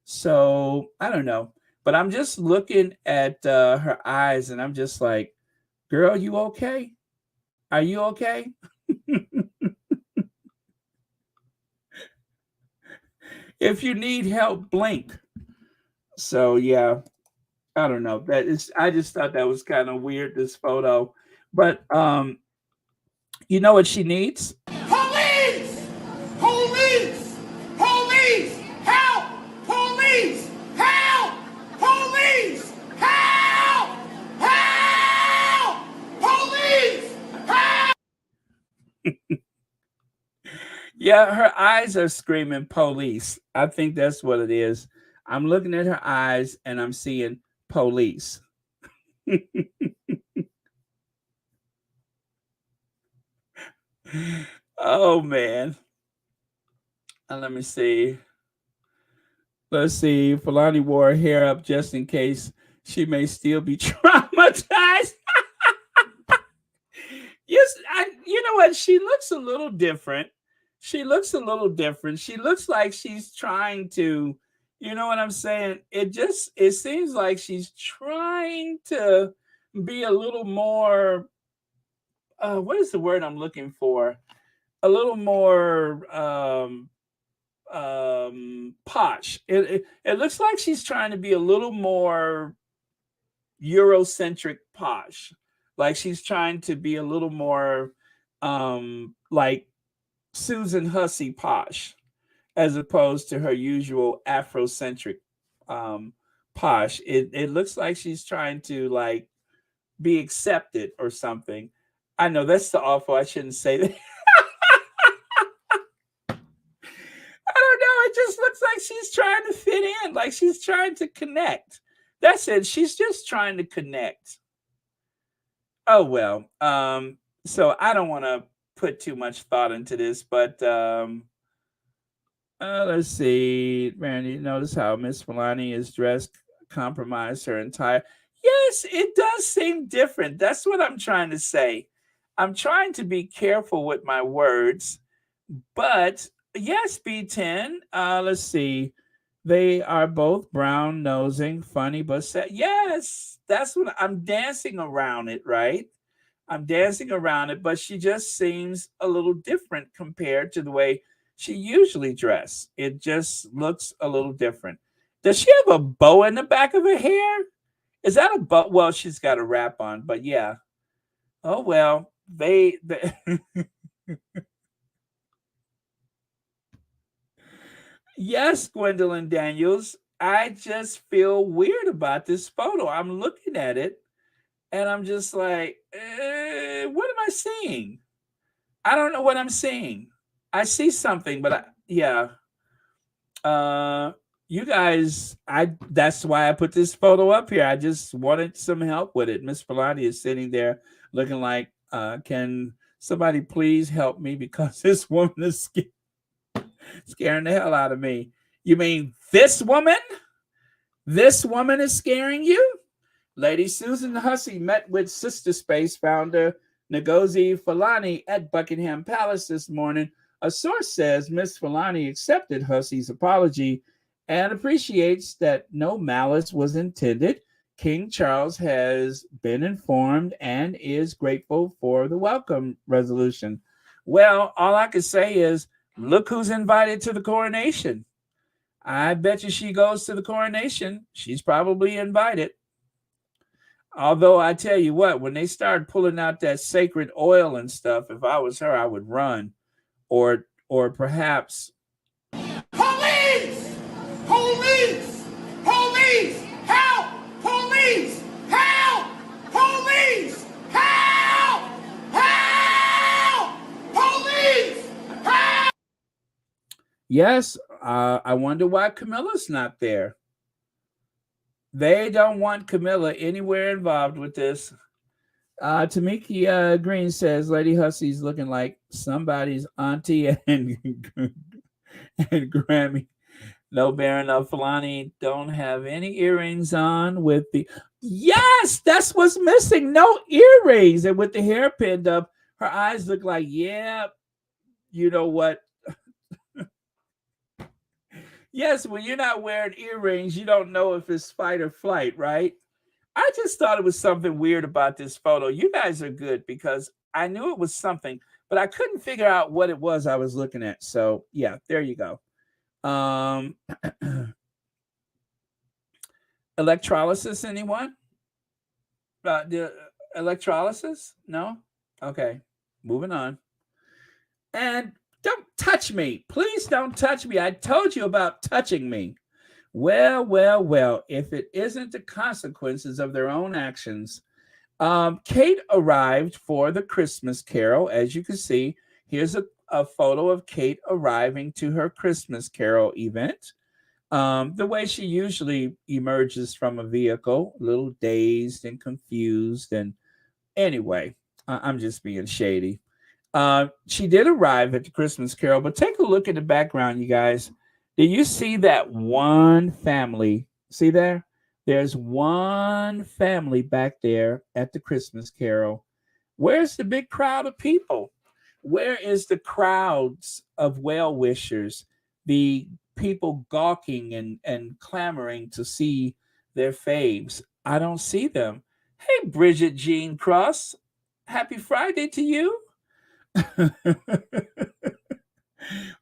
So I don't know, but I'm just looking at her eyes, and I'm just like, "Girl, you okay? Are you okay?" If you need help, blink. So yeah, I don't know. That is, I just thought that was kind of weird, this photo. But you know what she needs? Police! Police! Police! Help! Police! Help! Police! Help! Help! Police! Help! Yeah, her eyes are screaming police. I think that's what it is. I'm looking at her eyes and I'm seeing police. Oh man. And let me see. Let's see. Fulani wore her hair up just in case she may still be traumatized. Yes, you know what? She looks a little different. She looks a little different. She looks like she's trying to, you know what I'm saying? It seems like she's trying to be a little more what is the word I'm looking for? A little more posh. It looks like she's trying to be a little more Eurocentric posh. Like she's trying to be a little more like Susan Hussey posh, as opposed to her usual Afrocentric um posh. It looks like she's trying to like be accepted or something. I know that's the awful. I shouldn't say that. I don't know. It just looks like she's trying to fit in, like she's trying to connect. That's it. She's just trying to connect. Oh well. So I don't want to put too much thought into this, but let's see. Randy, notice how Miss Milani is dressed, compromised her entire. Yes, it does seem different. That's what I'm trying to say. I'm trying to be careful with my words, but yes, B10. Let's see. They are both brown nosing, funny but sad. Yes, that's what I'm dancing around it, right? I'm dancing around it, but she just seems a little different compared to the way she usually dress. It just looks a little different. Does she have a bow in the back of her hair? Is that a bow? Well, she's got a wrap on, but yeah. Oh well, they yes, Gwendolyn Daniels. I just feel weird about this photo. I'm looking at it and I'm just like, what am I seeing? I don't know what I'm seeing. I see something, but yeah. Uh, you guys, I that's why I put this photo up here. I just wanted some help with it. Miss Pilati is sitting there looking like, can somebody please help me because this woman is scaring the hell out of me. You mean this woman? This woman is scaring you? Lady Susan Hussey met with Sister Space founder Ngozi Fulani at Buckingham Palace this morning. A source says Miss Fulani accepted Hussey's apology and appreciates that no malice was intended. King Charles has been informed and is grateful for the welcome resolution. Well, all I can say is look who's invited to the coronation. I bet you she goes to the coronation. She's probably invited. Although I tell you what, when they started pulling out that sacred oil and stuff, if I was her, I would run, or perhaps. Police! Police! Police! Help! Police! Help! Police! Help! Help! Police! Help! Yes, I wonder why Camilla's not there. They don't want Camilla anywhere involved with this. Tamiki Green says Lady Hussey's looking like somebody's auntie and and Grammy. No, Baron of Fulani don't have any earrings on with the. Yes, that's what's missing. No earrings. And with the hair pinned up, her eyes look like, yeah, you know what? Yes, when you're not wearing earrings, you don't know if it's fight or flight, right? I just thought it was something weird about this photo. You guys are good because I knew it was something, but I couldn't figure out what it was I was looking at. So, yeah, there you go. Um, electrolysis, anyone? The electrolysis? No? Okay, moving on. And don't touch me. Please don't touch me. I told you about touching me. Well, well, well, if it isn't the consequences of their own actions. Kate arrived for the Christmas Carol. As you can see, here's a photo of Kate arriving to her Christmas Carol event. The way she usually emerges from a vehicle, a little dazed and confused. And anyway, I'm just being shady. She did arrive at the Christmas Carol, but take a look at the background, you guys. Do you see that one family? See there? There's one family back there at the Christmas Carol. Where's the big crowd of people? Where is the crowds of well wishers, the people gawking and clamoring to see their faves? I don't see them. Hey, Bridget Jean Cross, happy Friday to you.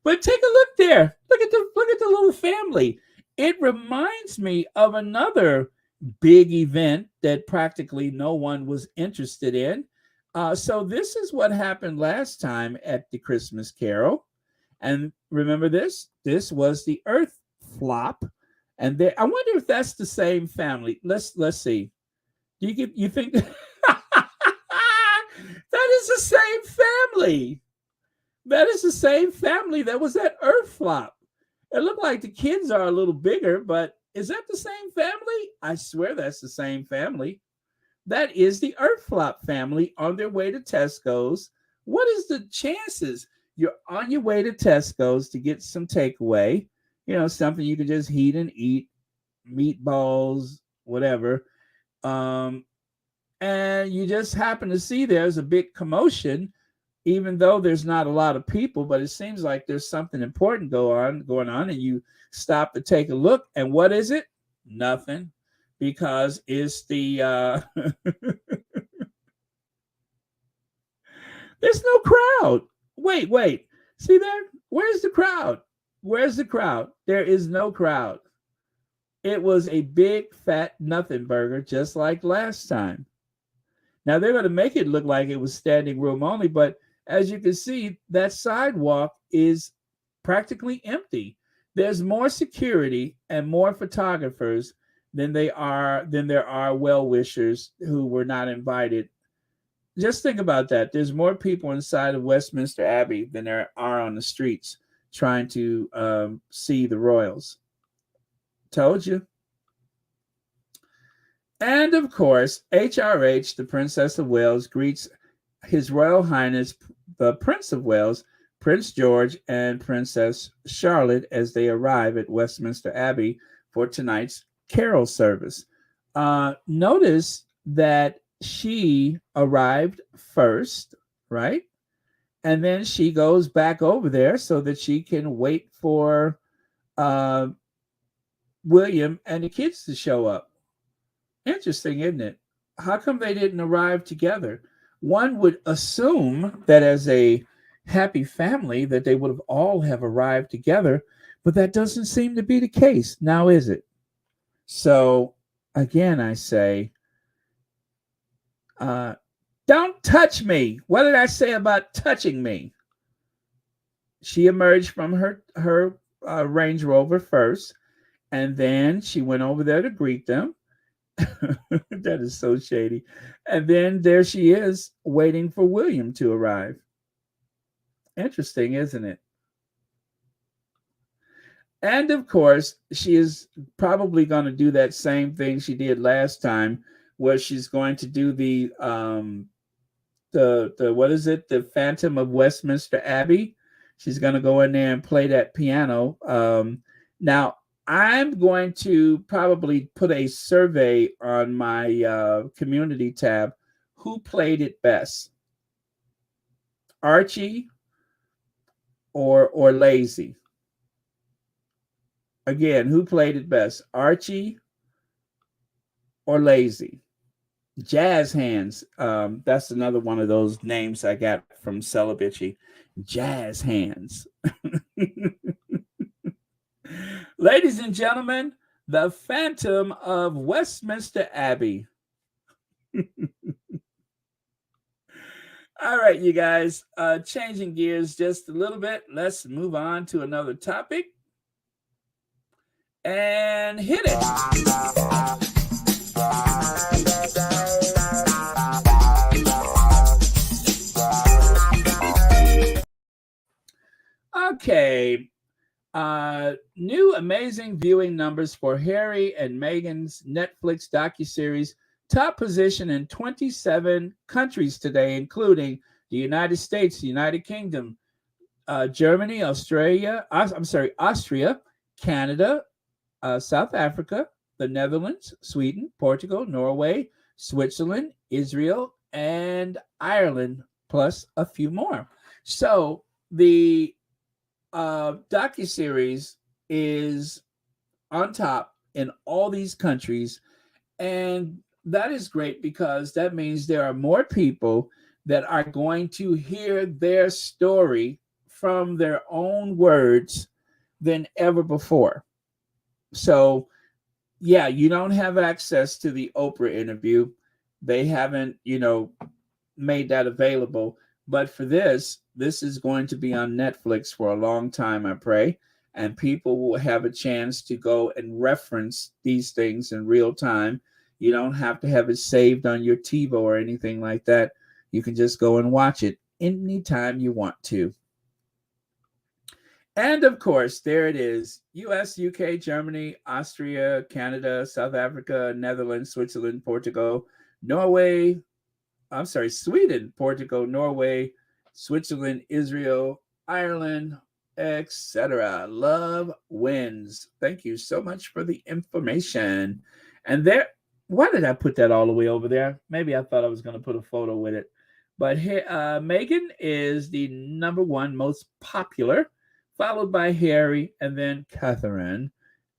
But take a look there. Look at the little family. It reminds me of another big event that practically no one was interested in. So this is what happened last time at the Christmas Carol. And remember this? This was the Earth flop. And there, I wonder if that's the same family. Let's see. You think that is the same family? That is the same family that was at Earth Flop. It looked like the kids are a little bigger, but is that the same family? I swear that's the same family. That is the Earth Flop family on their way to Tesco's. What is the chances you're on your way to Tesco's to get some takeaway? You know, something you can just heat and eat, meatballs, whatever. Um, and you just happen to see there's a big commotion, even though there's not a lot of people, but it seems like there's something important going on, and you stop to take a look. And what is it? Nothing, because it's the there's no crowd. Wait. See there? Where's the crowd? Where's the crowd? There is no crowd. It was a big fat nothing burger, just like last time. Now they're going to make it look like it was standing room only, but as you can see, that sidewalk is practically empty. There's more security and more photographers than there are well wishers who were not invited. Just think about that. There's more people inside of Westminster Abbey than there are on the streets trying to see the royals. Told you. And of course, HRH, the Princess of Wales, greets His Royal Highness, the Prince of Wales, Prince George, and Princess Charlotte as they arrive at Westminster Abbey for tonight's carol service. Notice that she arrived first, right? And then she goes back over there so that she can wait for William and the kids to show up. Interesting, isn't it? How come they didn't arrive together? One would assume that as a happy family that they would have all have arrived together, but that doesn't seem to be the case. Now is it? So again, I say, don't touch me. What did I say about touching me? She emerged from her Range Rover first, and then she went over there to greet them. That is so shady. And then there she is waiting for William to arrive. Interesting, isn't it? And of course, she is probably going to do that same thing she did last time, where she's going to do the what is it? The Phantom of Westminster Abbey. She's going to go in there and play that piano. Now, I'm going to probably put a survey on my community tab. Who played it best, Archie or Lazy? Again, who played it best, Archie or Lazy? Jazz Hands. That's another one of those names I got from Celebici. Jazz Hands. Ladies and gentlemen, the Phantom of Westminster Abbey. All right, you guys, changing gears just a little bit. Let's move on to another topic and hit it. Okay. New amazing viewing numbers for Harry and Meghan's Netflix docuseries top position in 27 countries today, including the United States, the United Kingdom, Germany, Austria, Canada, South Africa, the Netherlands, Sweden, Portugal, Norway, Switzerland, Israel, and Ireland, plus a few more. So the docuseries is on top in all these countries, and that is great because that means there are more people that are going to hear their story from their own words than ever before. So yeah, you don't have access to the Oprah interview. They haven't, made that available. But for this is going to be on Netflix for a long time, I pray. And people will have a chance to go and reference these things in real time. You don't have to have it saved on your TiVo or anything like that. You can just go and watch it anytime you want to. And of course, there it is: US, UK, Germany, Austria, Canada, South Africa, Netherlands, Switzerland, Portugal, Norway. I'm sorry, Sweden, Portugal, Norway, Switzerland, Israel, Ireland, etc. Love wins. Thank you so much for the information. And there, why did I put that all the way over there? Maybe I thought I was going to put a photo with it. But here, Meghan is the number one most popular, followed by Harry, and then Catherine,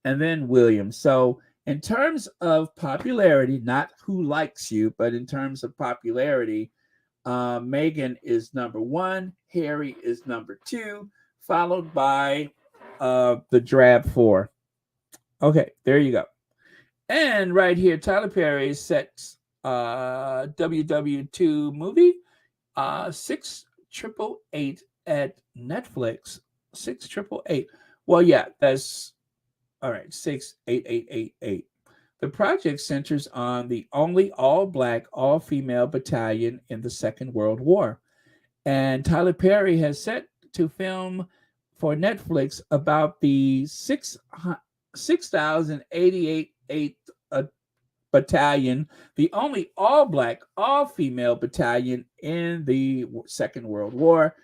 and then William. So, in terms of popularity, not who likes you, but in terms of popularity, Meghan is number one, Harry is number two, followed by the drab four. Okay, there you go. And right here, Tyler Perry's Sex WW2 movie, 68888 at Netflix. 68888. Well, yeah, that's all right. 68888. The project centers on the only all-black, all-female battalion in the Second World War, and Tyler Perry has set to film for Netflix about the 6,088th battalion, the only all-black, all-female battalion in the Second World War.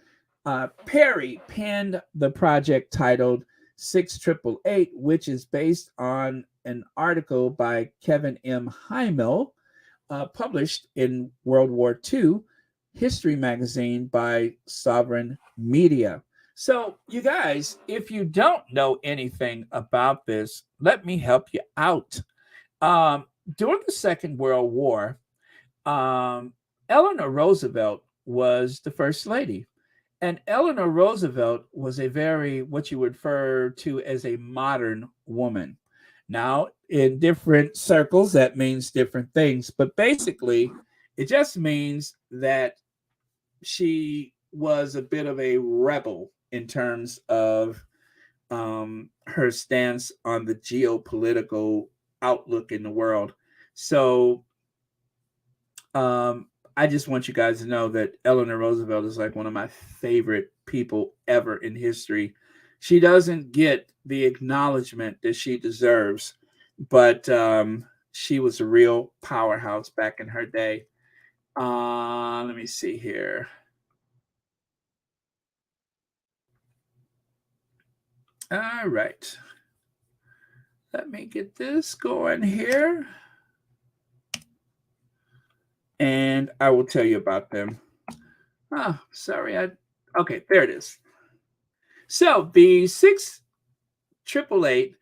Perry penned the project titled 68888, which is based on an article by Kevin M. Heimel, published in World War II History magazine by Sovereign Media. So, you guys, if you don't know anything about this, let me help you out. Um, During the Second World War, Eleanor Roosevelt was the first lady. And Eleanor Roosevelt was a very, what you would refer to as a modern woman. Now, in different circles, that means different things. But basically, it just means that she was a bit of a rebel in terms of her stance on the geopolitical outlook in the world. So I just want you guys to know that Eleanor Roosevelt is like one of my favorite people ever in history. She doesn't get the acknowledgement that she deserves, but she was a real powerhouse back in her day. Let me see here. All right. Let me get this going here. And I will tell you about them. Sorry. Okay, there it is. So the 688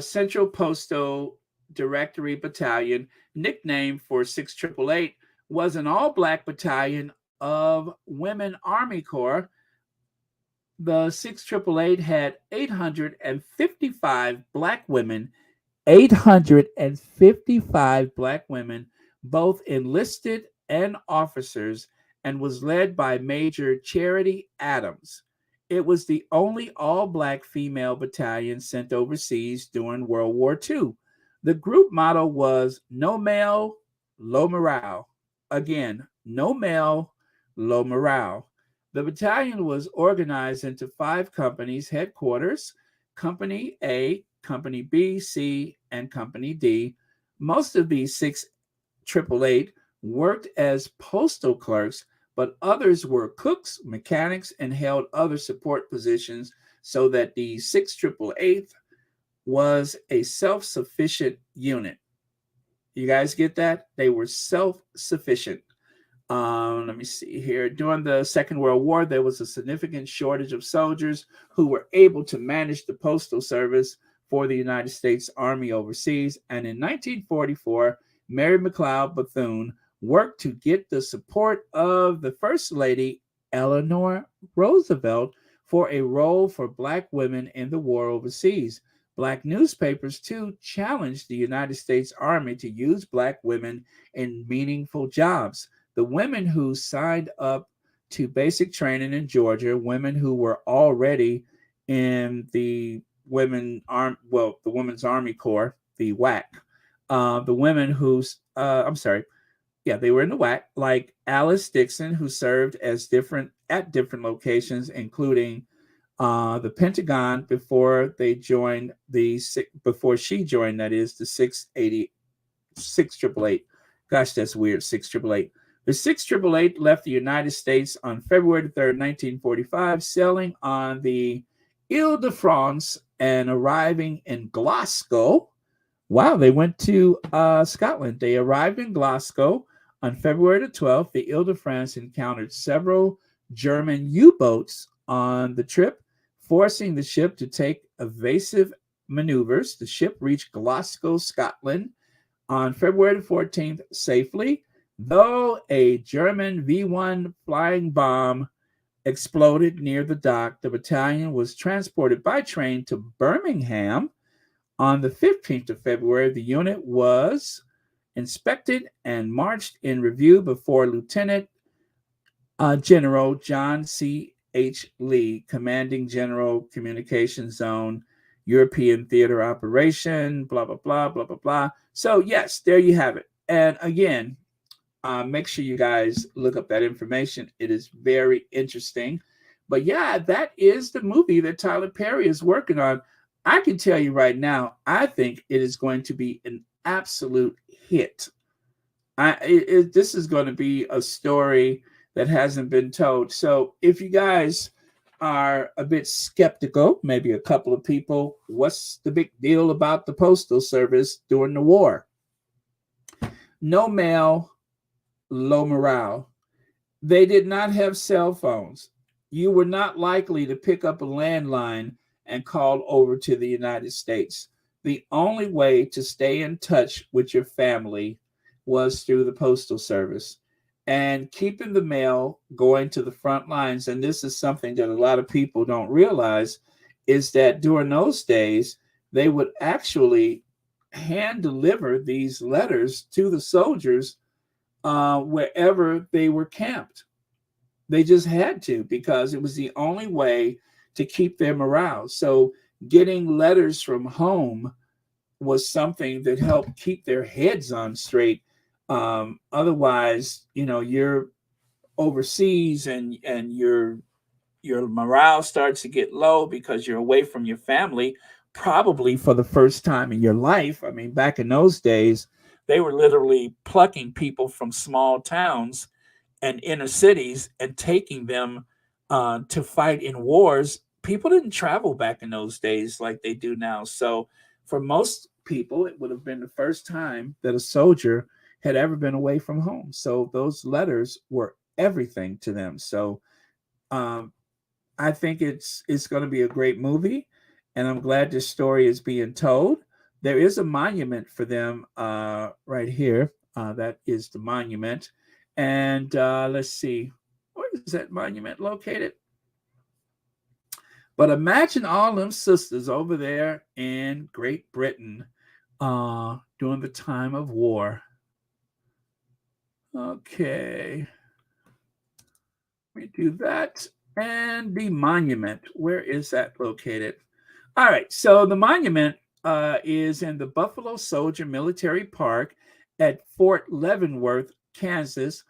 Central Postal Directory Battalion, nicknamed for 6888, was an all-black battalion of Women Army Corps. The 6888 had 855 black women, 855 black women, both enlisted and officers, and was led by Major Charity Adams. It was the only all black female battalion sent overseas during World War II. The group motto was no male, low morale. Again, no male, low morale. The battalion was organized into 5 companies: headquarters, Company A, Company B, C, and Company D. Most of these 6888 worked as postal clerks, but others were cooks, mechanics, and held other support positions, so that the 6888 was a self-sufficient unit. You guys get that? They were self-sufficient. Let me see here. During the Second World War, there was a significant shortage of soldiers who were able to manage the postal service for the United States Army overseas. And in 1944, Mary McLeod Bethune worked to get the support of the First Lady, Eleanor Roosevelt, for a role for black women in the war overseas. Black newspapers, too, challenged the United States Army to use black women in meaningful jobs. The women who signed up to basic training in Georgia, women who were already in the the Women's Army Corps, the WWII, the women who's, they were in the WWII, like Alice Dixon, who served at different locations, including the Pentagon before she joined, that is the 6888. Gosh, that's weird. 6888. The 6888 left the United States on February 3rd, 1945, sailing on the Ile-de-France and arriving in Glasgow. Wow, they went to Scotland. They arrived in Glasgow on February the 12th. The Ile-de-France encountered several German U-boats on the trip, forcing the ship to take evasive maneuvers. The ship reached Glasgow, Scotland on February 14th safely, though a German V-1 flying bomb exploded near the dock. The battalion was transported by train to Birmingham. On the 15th of February, the unit was inspected and marched in review before Lieutenant General John C. H. Lee, commanding General Communications Zone, European Theater Operation, blah, blah, blah, blah, blah, blah. So, yes, there you have it. And again, make sure you guys look up that information. It is very interesting. But yeah, that is the movie that Tyler Perry is working on. I can tell you right now, I think it is going to be an absolute hit. This is going to be a story that hasn't been told. So if you guys are a bit skeptical, maybe a couple of people, what's the big deal about the Postal Service during the war? No mail, low morale. They did not have cell phones. You were not likely to pick up a landline and call over to the United States. The only way to stay in touch with your family was through the Postal Service. And keeping the mail going to the front lines, and this is something that a lot of people don't realize, is that during those days, they would actually hand deliver these letters to the soldiers wherever they were camped. They just had to, because it was the only way to keep their morale. So getting letters from home was something that helped keep their heads on straight. Otherwise, you're overseas and your morale starts to get low because you're away from your family, probably for the first time in your life. I mean, back in those days, they were literally plucking people from small towns and inner cities and taking them to fight in wars. People didn't travel back in those days like they do now. So For most people, it would have been the first time that a soldier had ever been away from home. So those letters were everything to them. So um, I think it's going to be a great movie, and I'm glad this story is being told. There is a monument for them right here. That is the monument, and let's see, where is that monument located? But imagine all them sisters over there in Great Britain during the time of war. Okay, let me do that. And the monument, where is that located? All right, so the monument is in the Buffalo Soldier Military Park at Fort Leavenworth, Kansas,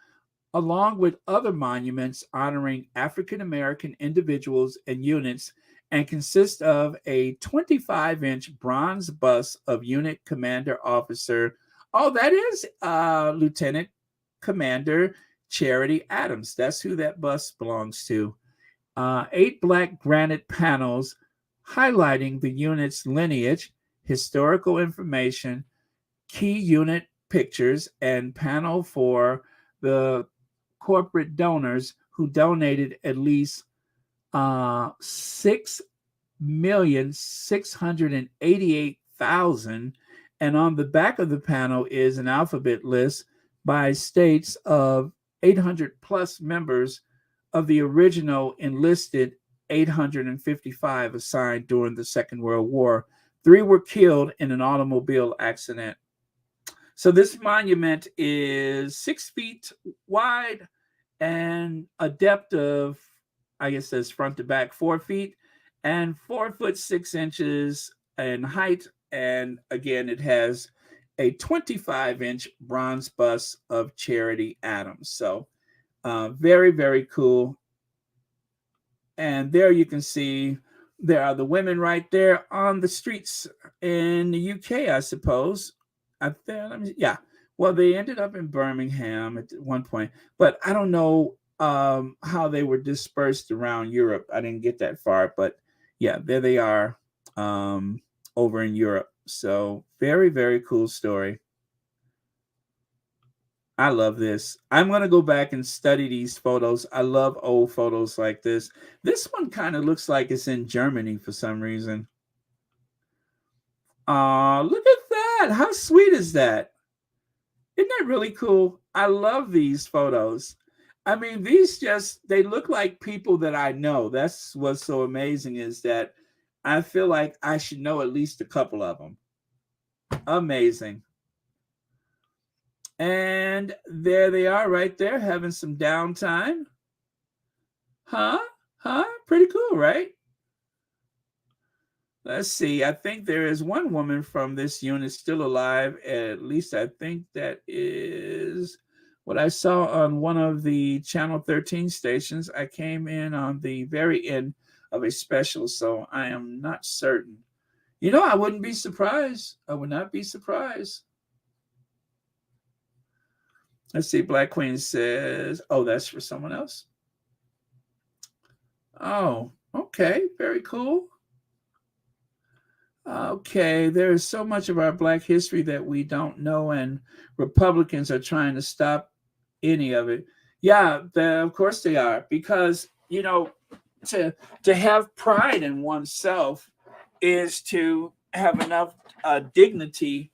along with other monuments honoring African American individuals and units, and consists of a 25-inch bronze bust of unit commander officer. Oh, that is Lieutenant Commander Charity Adams. That's who that bust belongs to. 8 black granite panels highlighting the unit's lineage, historical information, key unit pictures, and panel for the corporate donors who donated at least 6,688,000. And on the back of the panel is an alphabet list by states of 800 plus members of the original enlisted 855 assigned during the Second World War. 3 were killed in an automobile accident. So this monument is 6 feet wide and a depth of, I guess that's front to back, 4 feet, and 4'6" in height. And again, it has a 25-inch bronze bust of Charity Adams. So very, very cool. And there you can see there are the women right there on the streets in the UK, I suppose. Yeah. Well, they ended up in Birmingham at one point, but I don't know how they were dispersed around Europe. I didn't get that far, but yeah, there they are over in Europe. So very, very cool story. I love this. I'm going to go back and study these photos. I love old photos like this. This one kind of looks like it's in Germany for some reason. Look at that. How sweet is that? Isn't that really cool? I love these photos. I mean, they look like people that I know. That's what's so amazing, is that I feel like I should know at least a couple of them. Amazing. And there they are right there having some downtime. Huh? Pretty cool, right? Let's see. I think there is one woman from this unit still alive. At least I think that is what I saw on one of the Channel 13 stations. I came in on the very end of a special, so I am not certain. You know, I wouldn't be surprised. I would not be surprised. Let's see. Black Queen says, oh, that's for someone else. Oh, okay. Very cool. Okay, there is so much of our Black history that we don't know, and Republicans are trying to stop any of it. Yeah, of course they are, because, you know, to have pride in oneself is to have enough dignity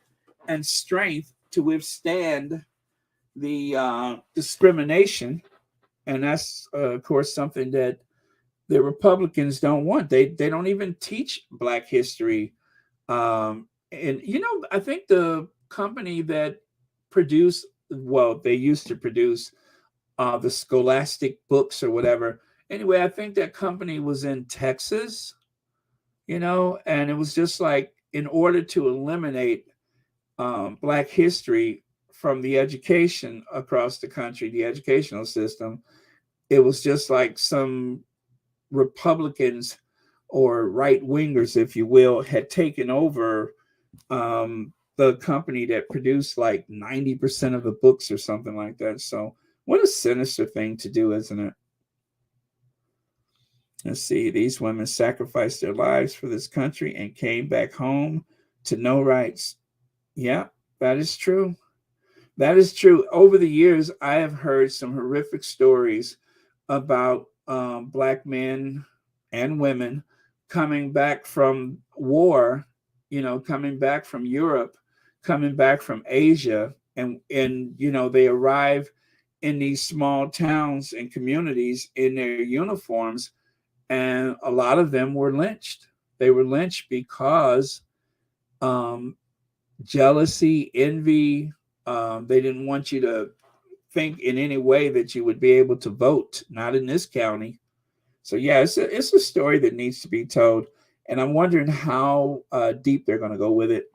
and strength to withstand the discrimination, and that's of course something that the Republicans don't want. They don't even teach Black history. And you know, I think the company that produced, well, they used to produce the Scholastic books or whatever. Anyway, I think that company was in Texas, you know, and it was just like, in order to eliminate Black history from the education across the country, the educational system, it was just like some Republicans or right wingers, if you will, had taken over the company that produced like 90% of the books or something like that. So what a sinister thing to do, isn't it? Let's see. These women sacrificed their lives for this country and came back home to no rights. Yeah, that is true. That is true. Over the years, I have heard some horrific stories about black men and women coming back from war, coming back from Europe, coming back from Asia, and they arrive in these small towns and communities in their uniforms, and a lot of them were lynched. They were lynched because um, jealousy, envy. They didn't want you to think in any way that you would be able to vote, not in this county. So yeah, it's a story that needs to be told, and I'm wondering how deep they're going to go with it.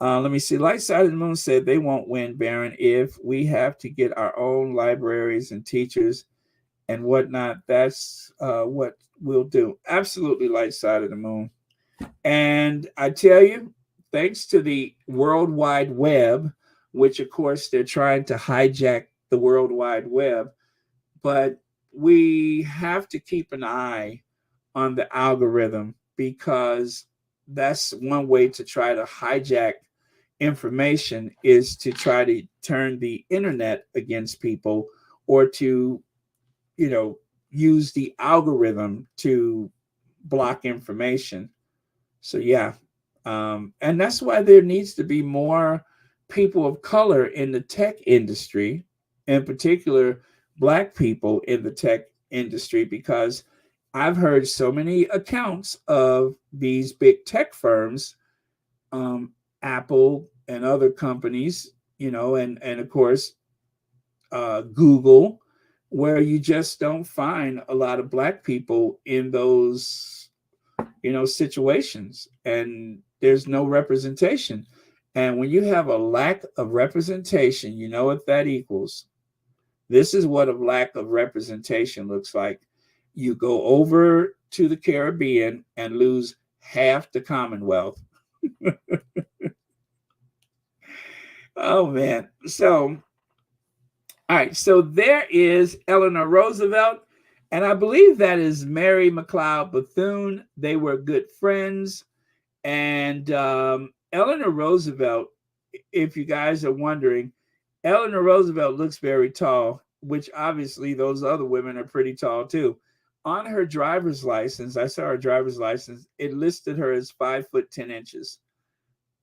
Let me see. Light Side of the Moon said they won't win, Baron, if we have to get our own libraries and teachers and whatnot. That's what we'll do. Absolutely, Light Side of the Moon. And I tell you, thanks to the World Wide Web, which of course they're trying to hijack the World Wide Web, but we have to keep an eye on the algorithm, because that's one way to try to hijack information, is to try to turn the internet against people, or to, use the algorithm to block information. So yeah, and that's why there needs to be more people of color in the tech industry, in particular, Black people in the tech industry, because I've heard so many accounts of these big tech firms, Apple and other companies, and of course Google, where you just don't find a lot of Black people in those situations, and there's no representation. And when you have a lack of representation, you know what that equals. This is what a lack of representation looks like. You go over to the Caribbean and lose half the Commonwealth. Oh man. So all right, so there is Eleanor Roosevelt, and I believe that is Mary McLeod Bethune. They were good friends. And Eleanor Roosevelt, if you guys are wondering, Eleanor Roosevelt looks very tall, which obviously those other women are pretty tall too. On her driver's license, I saw her driver's license, it listed her as 5'10".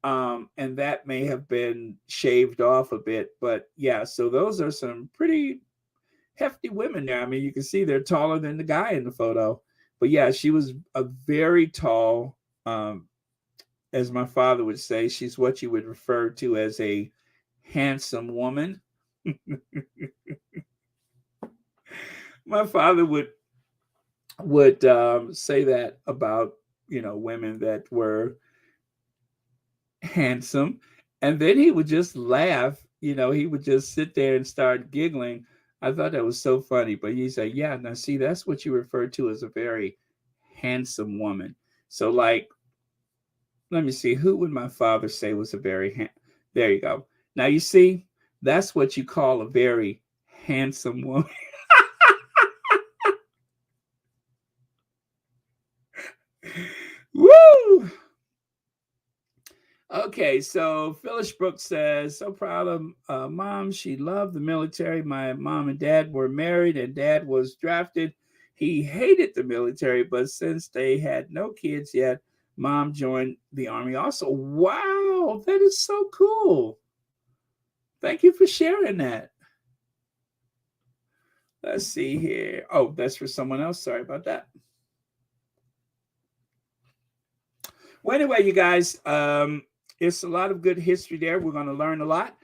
And that may have been shaved off a bit, but yeah, so those are some pretty hefty women there. I mean, you can see they're taller than the guy in the photo. But yeah, she was a very tall, as my father would say, she's what you would refer to as a handsome woman. My father would say that about women that were handsome, and then he would just laugh. He would just sit there and start giggling. I thought that was so funny. But he said, "Yeah, now see, that's what you refer to as a very handsome woman." So, like, let me see, who would my father say was a very there you go. Now you see, that's what you call a very handsome woman. Woo! Okay, so Phyllis Brooks says, so proud of mom. She loved the military. My mom and dad were married, and dad was drafted. He hated the military, but since they had no kids yet, mom joined the army also. Wow, that is so cool. Thank you for sharing that. Let's see here. Oh, that's for someone else. Sorry about that. Well, anyway, you guys, it's a lot of good history there. We're going to learn a lot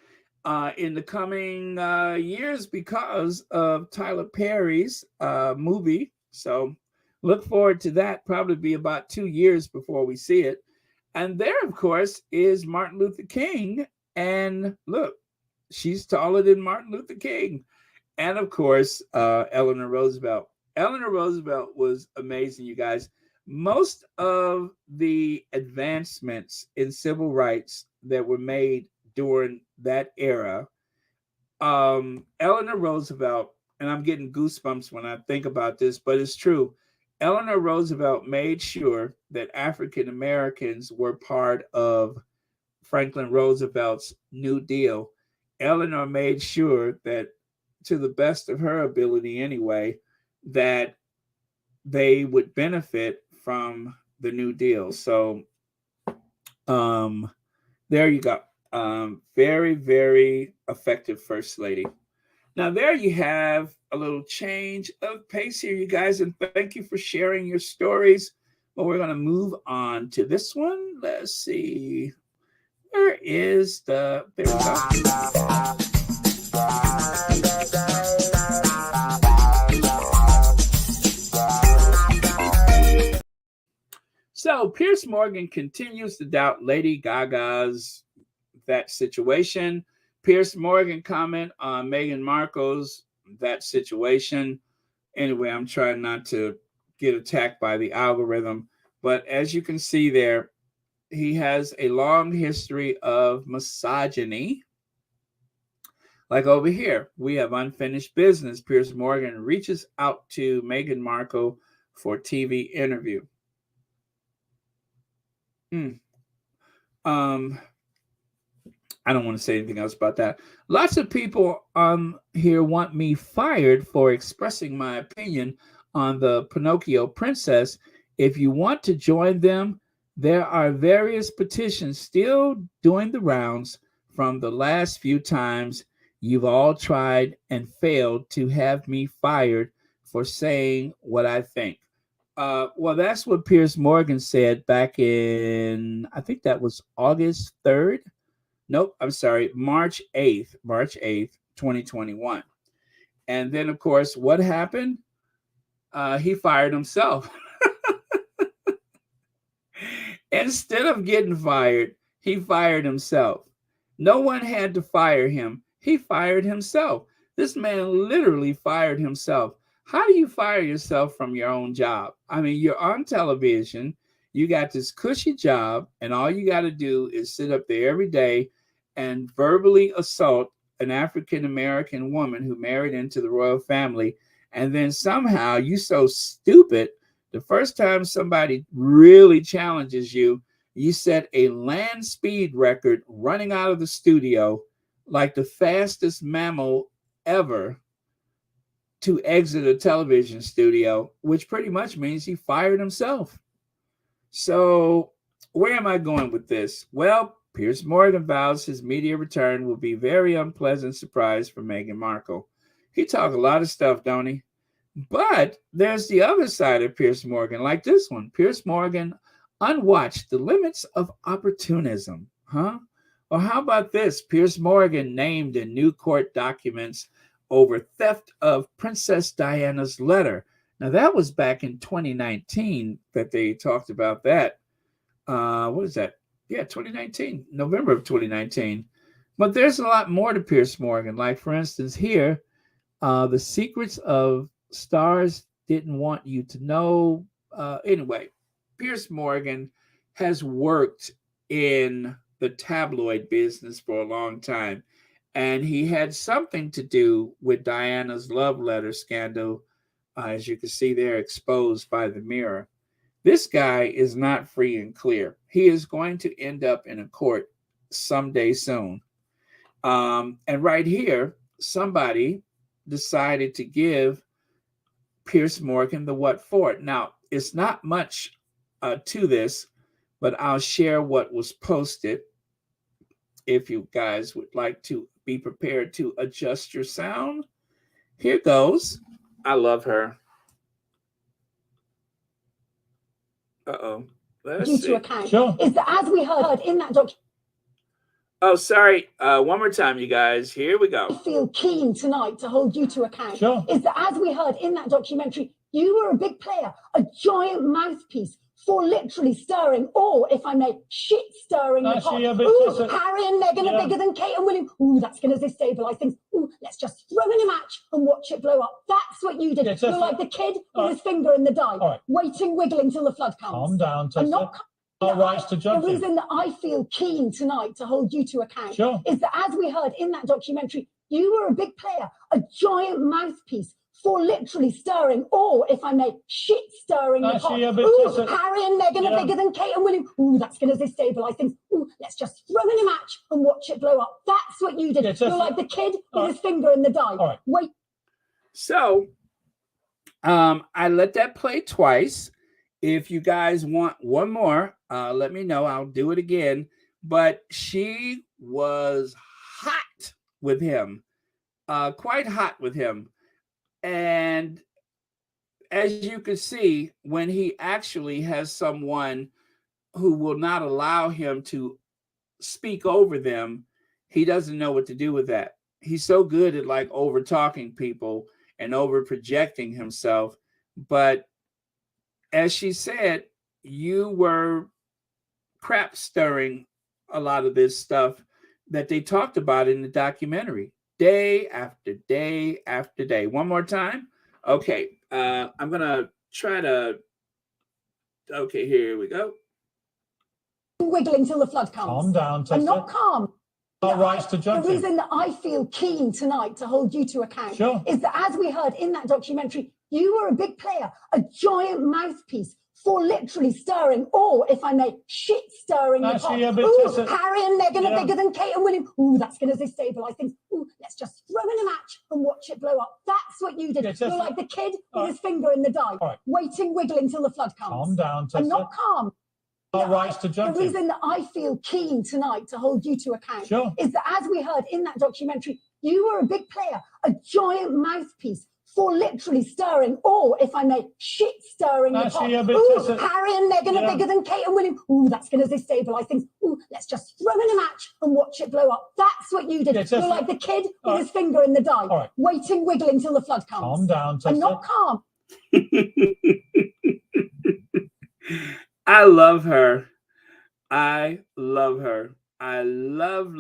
in the coming years because of Tyler Perry's movie. So look forward to that. Probably be about 2 years before we see it. And there, of course, is Martin Luther King. And look, she's taller than Martin Luther King. And of course, Eleanor Roosevelt. Eleanor Roosevelt was amazing, you guys. Most of the advancements in civil rights that were made during that era, Eleanor Roosevelt, and I'm getting goosebumps when I think about this, but it's true. Eleanor Roosevelt made sure that African Americans were part of Franklin Roosevelt's New Deal. Eleanor made sure that, to the best of her ability anyway, that they would benefit from the New Deal. So um, there you go. Very, very effective First Lady. Now, there you have a little change of pace here, you guys, and thank you for sharing your stories. But we're going to move on to this one. Let's see. Where is the. There we go. So, Piers Morgan continues to doubt Lady Gaga's that situation. Piers Morgan comment on Meghan Markle's that situation. Anyway, I'm trying not to get attacked by the algorithm, but as you can see there, he has a long history of misogyny. Like over here, we have unfinished business. Piers Morgan reaches out to Meghan Markle for TV interview. I don't want to say anything else about that. Lots of people here want me fired for expressing my opinion on the Pinocchio princess. If you want to join them, there are various petitions still doing the rounds from the last few times you've all tried and failed to have me fired for saying what I think. Well, that's what Piers Morgan said back in, I think that was August 3rd. Nope, I'm sorry, March 8th, 2021. And then, of course, what happened? He fired himself. Instead of getting fired, he fired himself. No one had to fire him. He fired himself. This man literally fired himself. How do you fire yourself from your own job? I mean, you're on television. You got this cushy job, and all you got to do is sit up there every day and verbally assault an African-American woman who married into the royal family. And then somehow you so stupid, the first time somebody really challenges you, you set a land speed record running out of the studio like the fastest mammal ever to exit a television studio, which pretty much means he fired himself. So where am I going with this? Well, Piers Morgan vows his media return will be a very unpleasant surprise for Meghan Markle. He talks a lot of stuff, don't he? But there's the other side of Piers Morgan, like this one. Piers Morgan unwatched the limits of opportunism, huh? Or how about this? Piers Morgan named in new court documents over theft of Princess Diana's letter. Now, that was back in 2019 that they talked about that. What is that? Yeah, 2019, November of 2019. But there's a lot more to Piers Morgan. Like, for instance, here, the secrets of stars didn't want you to know. Anyway, Piers Morgan has worked in the tabloid business for a long time. And he had something to do with Diana's love letter scandal, as you can see there, exposed by the Mirror. This guy is not free and clear. He is going to end up in a court someday soon. And right here, somebody decided to give Piers Morgan the what for it. Now, it's not much to this, but I'll share what was posted if you guys would like to be prepared to adjust your sound. Here goes. I love her. Uh-oh. Let's see. To account sure. Is that, as we heard in that document. Oh, sorry. One more time, you guys. Here we go. I feel keen tonight to hold you to account. Sure. Is that, as we heard in that documentary, you were a big player, a giant mouthpiece for literally stirring, or if I may, shit stirring the pot. Ooh, Harry and Meghan are bigger than Kate and William. Ooh, that's going to destabilise things. Ooh, let's just throw in a match and watch it blow up. That's what you did. You're like the kid with his finger in the dye, waiting, wiggling till the flood comes. Calm down, Tessa. I'm not to judge the reason that I feel keen tonight to hold you to account is that, as we heard in that documentary, you were a big player, a giant mouthpiece for literally stirring, or if I may, shit stirring the pot. Ooh, Harry and Meghan are bigger than Kate and William. Ooh, that's going to destabilise things. Ooh, let's just throw in a match and watch it blow up. That's what you did. You're like the kid with his finger in the dye. Wait. So, I let that play twice. If you guys want one more, let me know. I'll do it again. But she was hot with him, quite hot with him. And as you can see, when he actually has someone who will not allow him to speak over them, he doesn't know what to do with that. He's so good at like over talking people and over projecting himself. But as she said, you were crap stirring a lot of this stuff that they talked about in the documentary, day after day after day. One more time. Okay. I'm going to try to. Okay, here we go. Wiggling till the flood comes. Calm down, Tessa. I'm not calm. Our rights to judge the reason that I feel keen tonight to hold you to account is that, as we heard in that documentary, you were a big player, a giant mouthpiece for literally stirring, or if I may, shit stirring the pot. Ooh, Harry and Meghan are bigger than Kate and William. Ooh, that's going to destabilise things. Ooh, let's just throw in a match and watch it blow up. That's what you did. You're like the kid with his finger in the dye, waiting, wiggling till the flood comes. Calm down, Tessa. I'm not calm. Our rights to judge the reason that I feel keen tonight to hold you to account is that, as we heard in that documentary, you were a big player, a giant mouthpiece for literally stirring, or if I may, shit stirring the pot. Ooh, Harry and Meghan are bigger than Kate and William. Ooh, that's going to destabilise things. Ooh, let's just throw in a match and watch it blow up. That's what you did. You're like the kid with his finger in the dye, waiting, wiggling till the flood comes. Calm down, Tessa. I'm not calm. I love her. I love her. I love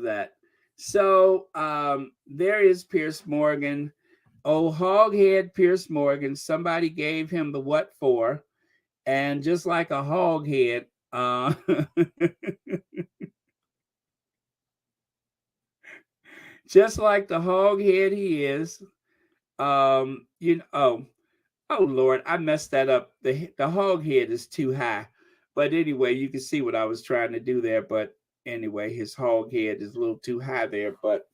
that. So there is Piers Morgan. Oh, hoghead Piers Morgan. Somebody gave him the what for. And just like a hoghead, just like the hoghead he is, oh Lord, I messed that up. The hog head is too high. But anyway, you can see what I was trying to do there. But anyway, his hog head is a little too high there, but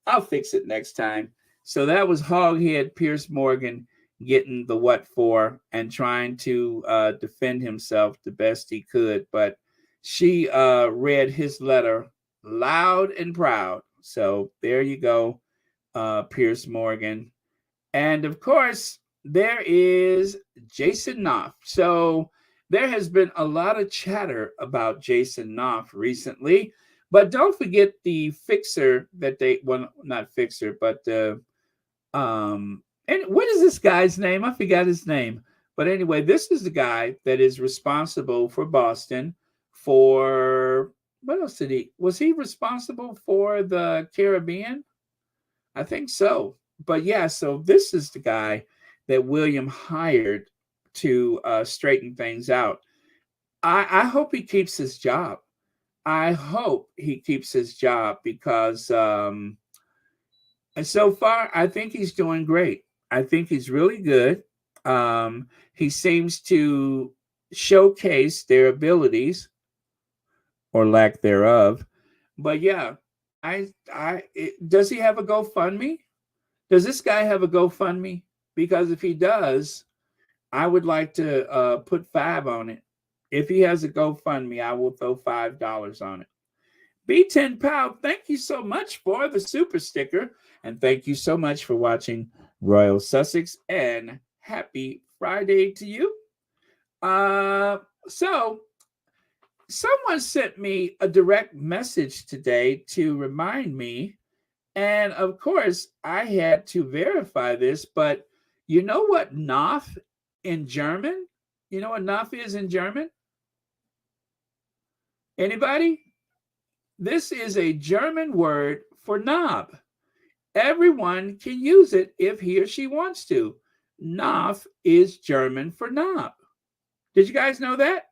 I'll fix it next time. So that was hoghead Piers Morgan getting the what for and trying to defend himself the best he could. But she read his letter loud and proud. So there you go, Piers Morgan. And of course, there is Jason Knopf. So there has been a lot of chatter about Jason Knopf recently, but don't forget the fixer that they, well, not fixer, but and what is this guy's name? I forgot his name. But anyway, this is the guy that is responsible for Boston for, what else did he, was he responsible for the Caribbean? I think so. But yeah, so this is the guy that William hired to straighten things out. I hope he keeps his job. I hope he keeps his job because and so far, I think he's doing great. I think he's really good. He seems to showcase their abilities or lack thereof. But yeah, does he have a GoFundMe? Does this guy have a GoFundMe? Because if he does, I would like to put $5 on it. If he has a GoFundMe, I will throw $5 on it. B10 Pow, thank you so much for the super sticker. And thank you so much for watching Royal Sussex. And happy Friday to you. So someone sent me a direct message today to remind me. And of course, I had to verify this, but you know what Knopf in German? You know what Knopf is in German? Anybody? This is a German word for knob. Everyone can use it if he or she wants to. Knopf is German for knob. Did you guys know that?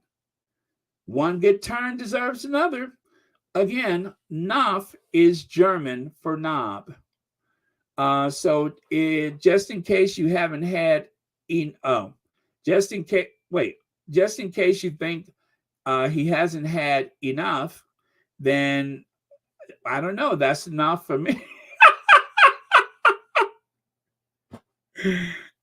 One good turn deserves another. Again, Knopf is German for knob. So just in case you haven't had, just in case, just in case you think he hasn't had enough, then I don't know. That's enough for me.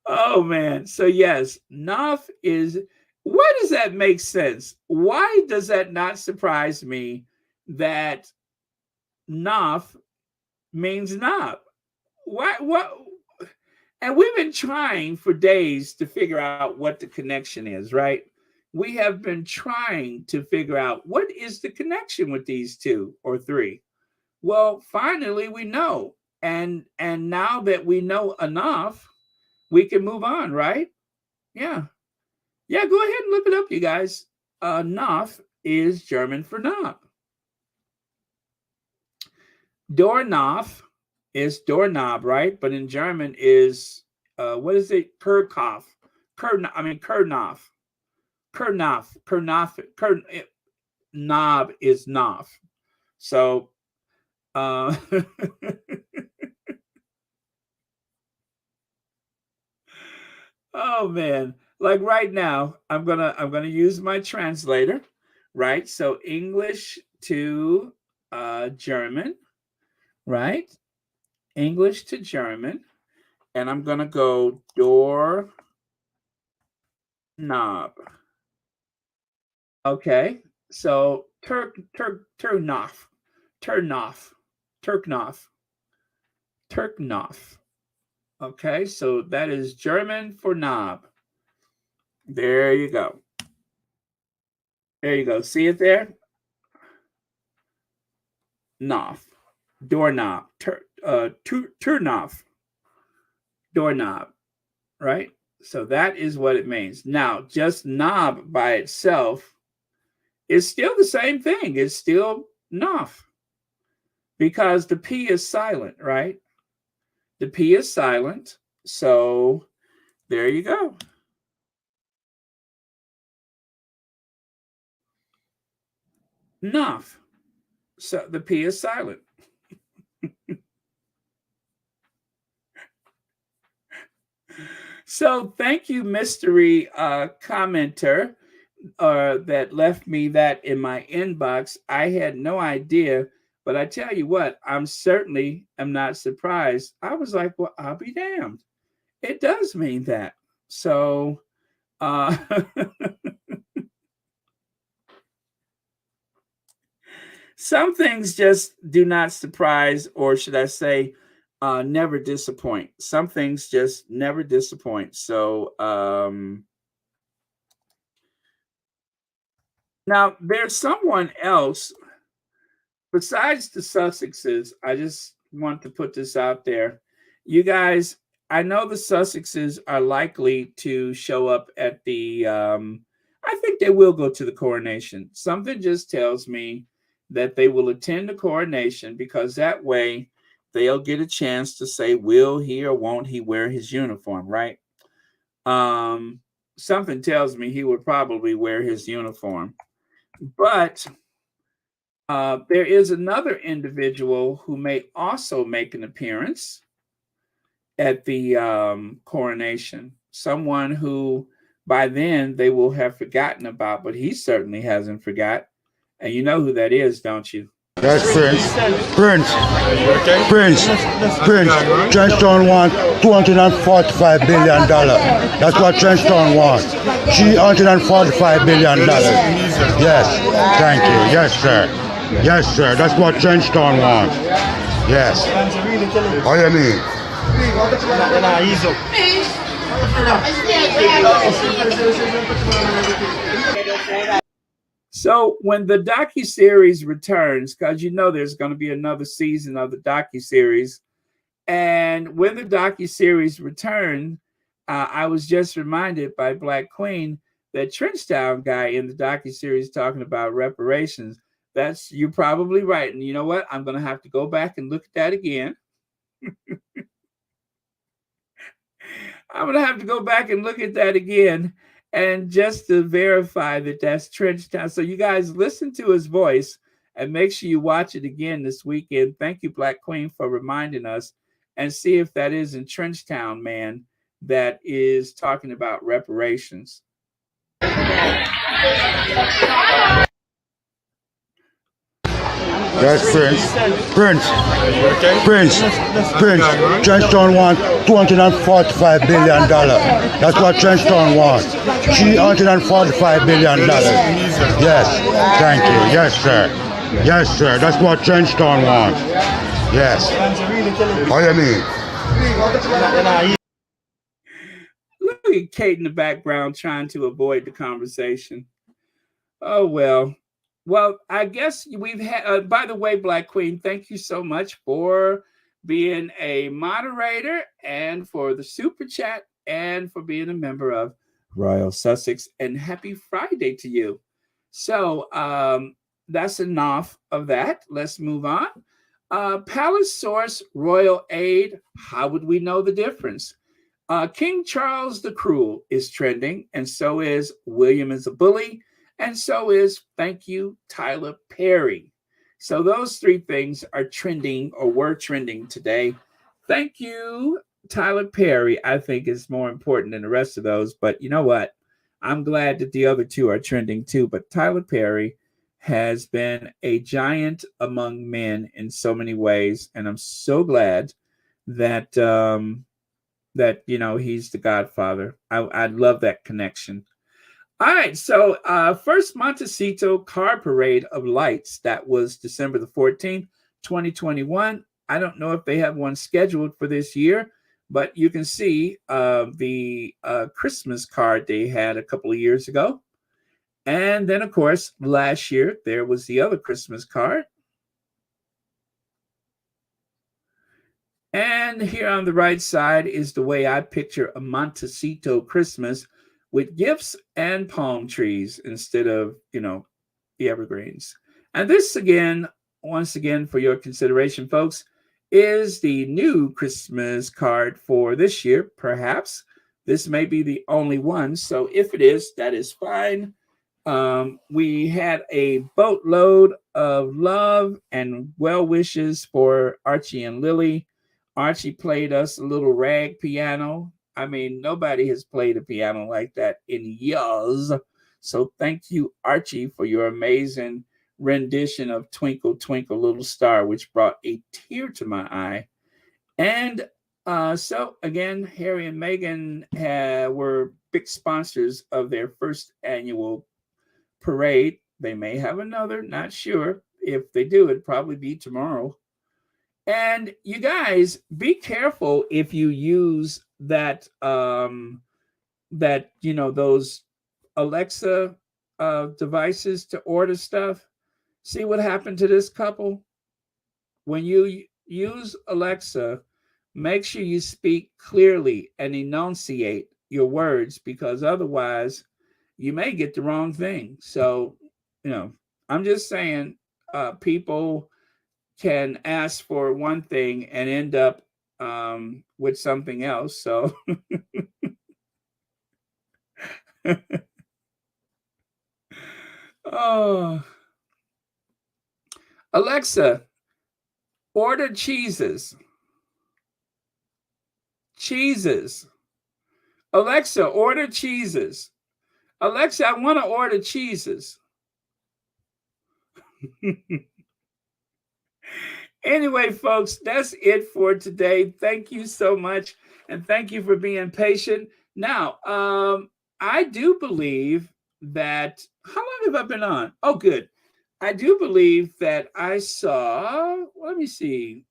Oh man. So yes, enough is. Why does that make sense? Why does that not surprise me that enough means knob? Why? What? And we've been trying for days to figure out what the connection is, right? We have been trying to figure out what is the connection with these two or three. Well, finally we know. And now that we know enough, we can move on, right? Yeah. Yeah, go ahead and look it up, you guys. Knopf is German for knob. Doorknopf is doorknob, right? But in German is what is it? Kerkhoff. Kernopf. Knob is Knopf. So oh man. Like right now, I'm gonna use my translator, right? So English to German, right? English to German, and I'm gonna go door knob. Okay, so Turknoff. Okay, so that is German for knob. There you go. There you go. See it there? Knof. Doorknob. Turknoff. Doorknob. Right? So that is what it means. Now, just knob by itself is still the same thing. It's still knof. Because the P is silent, right? The P is silent. So there you go. Knof. So the P is silent. So thank you, mystery commenter that left me that in my inbox. I had no idea, but I tell you what, I'm certainly am not surprised. I was like, well, I'll be damned. It does mean that. So some things just do not surprise, or should I say, never disappoint. Some things just never disappoint. So now there's someone else besides the Sussexes. I just want to put this out there. You guys, I know the Sussexes are likely to show up at the, I think they will go to the coronation. Something just tells me that they will attend the coronation because that way they'll get a chance to say, will he or won't he wear his uniform, right? Something tells me he would probably wear his uniform. But there is another individual who may also make an appearance at the coronation. Someone who by then they will have forgotten about, but he certainly hasn't forgot. And you know who that is, don't you? That's Prince. Trenchtown wants $245 billion. That's what Trenchtown wants. $345 billion. Yes, thank you. Yes, sir. Yes, sir. That's what Trenchtown wants. Yes. What do you mean? So when the docu-series returns, because you know there's going to be another season of the docu-series, and when the docu-series return, I was just reminded by Black Queen that Trenchtown guy in the docu-series talking about reparations. You're probably right. And you know what? I'm going to have to go back and look at that again. I'm going to have to go back and look at that again. And just to verify that that's Trenchtown. So you guys listen to his voice and make sure you watch it again this weekend. Thank you, Black Queen, for reminding us. and see if that is in Trenchtown, man, that is talking about reparations. Yes, Prince. Trenchtown wants $245 billion. That's what Trenchtown wants. $345 billion. Yes, thank you. Yes, sir. Yes, sir. That's what Trenchtown wants. Yes. What do you mean? Look at Kate in the background trying to avoid the conversation. Oh, well. Well, I guess we've had, by the way, Black Queen, thank you so much for being a moderator and for the super chat and for being a member of Royal Sussex, and happy Friday to you. So that's enough of that. Let's move on. Palace Source, Royal Aid, how would we know the difference? King Charles the Cruel is trending, and so is William is a Bully. And so is, thank you, Tyler Perry. So those three things are trending, or were trending today. Thank you, Tyler Perry. I think is more important than the rest of those. But you know what? I'm glad that the other two are trending too. But Tyler Perry has been a giant among men in so many ways. And I'm so glad that, that he's the godfather. I love that connection. All right, so first Montecito Car Parade of Lights. That was December the 14th, 2021. I don't know if they have one scheduled for this year, but you can see the Christmas card they had a couple of years ago. And then, of course, last year, there was the other Christmas card. And here on the right side is the way I picture a Montecito Christmas, with gifts and palm trees instead of, the evergreens. And this again, once again, for your consideration, folks, is the new Christmas card for this year. Perhaps this may be the only one. So if it is, that is fine. We had a boatload of love and well wishes for Archie and Lily. Archie played us a little rag piano. I mean, nobody has played a piano like that in years. So thank you, Archie, for your amazing rendition of Twinkle, Twinkle, Little Star, which brought a tear to my eye. And so, again, Harry and Meghan were big sponsors of their first annual parade. They may have another, not sure. If they do, it'd probably be tomorrow. And you guys, be careful if you use that those Alexa devices to order stuff. See what happened to this couple? When you use Alexa, make sure you speak clearly and enunciate your words, because otherwise you may get the wrong thing. So, I'm just saying, people can ask for one thing and end up with something else. So oh, Alexa, order cheeses. Alexa, order cheeses. Alexa, I want to order cheeses. Anyway, folks, that's it for today. Thank you so much. And thank you for being patient. Now, I do believe that, how long have I been on? Oh, good. I do believe that I saw, let me see.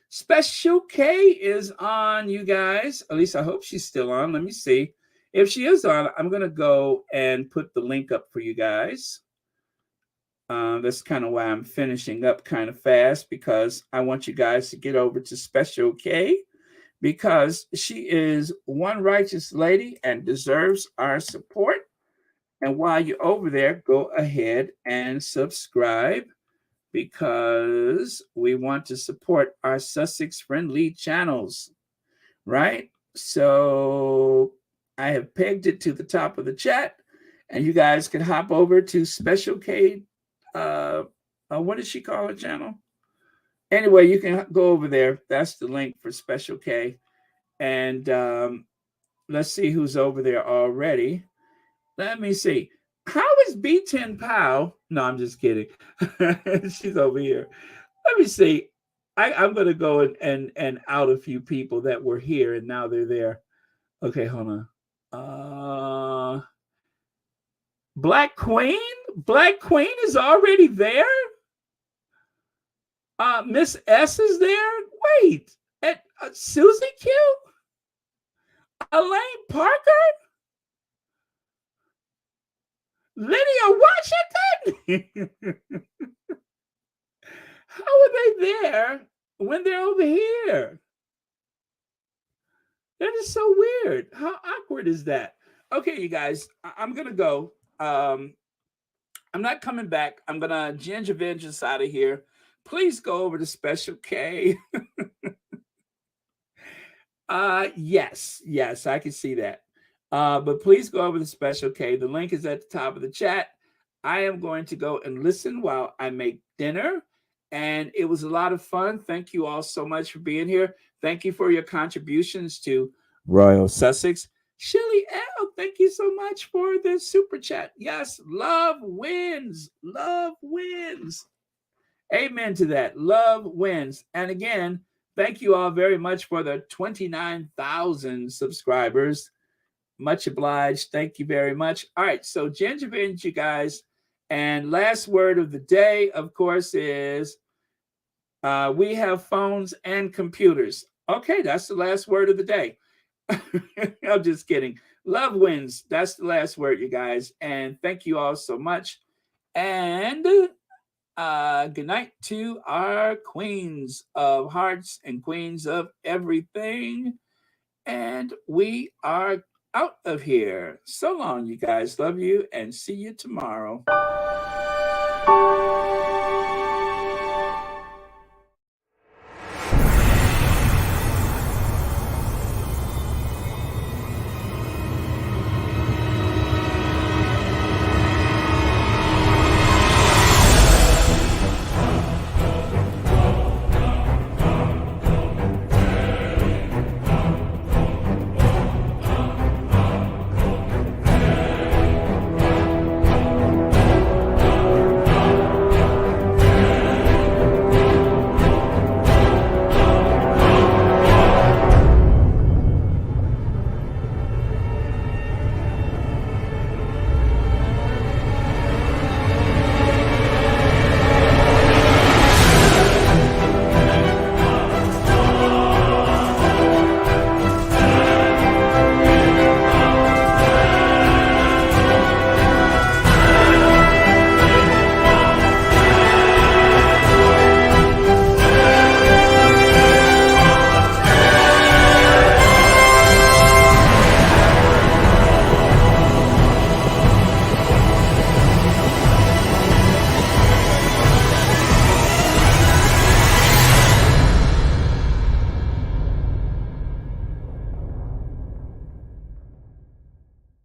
Special K is on, you guys. At least I hope she's still on. Let me see. If she is on, I'm going to go and put the link up for you guys. That's kind of why I'm finishing up kind of fast, because I want you guys to get over to Special K, because she is one righteous lady and deserves our support. And while you're over there, go ahead and subscribe, because we want to support our Sussex friendly channels, right? So I have pegged it to the top of the chat, and you guys can hop over to Special K. What does she call her channel? Anyway, you can go over there. That's the link for Special K. And let's see who's over there already. Let me see. How is B10 Pow? No, I'm just kidding. She's over here. Let me see. I'm going to go and out a few people that were here and now they're there. Okay, hold on. Black Queen? Black Queen is already there? Miss S is there? Wait. At Susie Q? Elaine Parker? Lydia Washington? How are they there when they're over here? That is so weird. How awkward is that? Okay, you guys, I'm going to go. I'm not coming back. I'm going to ginger vengeance out of here. Please go over to Special K. Yes, I can see that. But please go over to Special K. The link is at the top of the chat. I am going to go and listen while I make dinner. And it was a lot of fun. Thank you all so much for being here. Thank you for your contributions to Royal Sussex. Shelly L., thank you so much for the super chat. Yes, love wins. Love wins. Amen to that. Love wins. And again, thank you all very much for the 29,000 subscribers. Much obliged. Thank you very much. All right, so gingervinge, you guys. And last word of the day, of course, is we have phones and computers. Okay, that's the last word of the day. I'm just kidding. Love wins. That's the last word, you guys. And thank you all so much. And good night to our queens of hearts and queens of everything. And we are out of here. So long, you guys. Love you and see you tomorrow.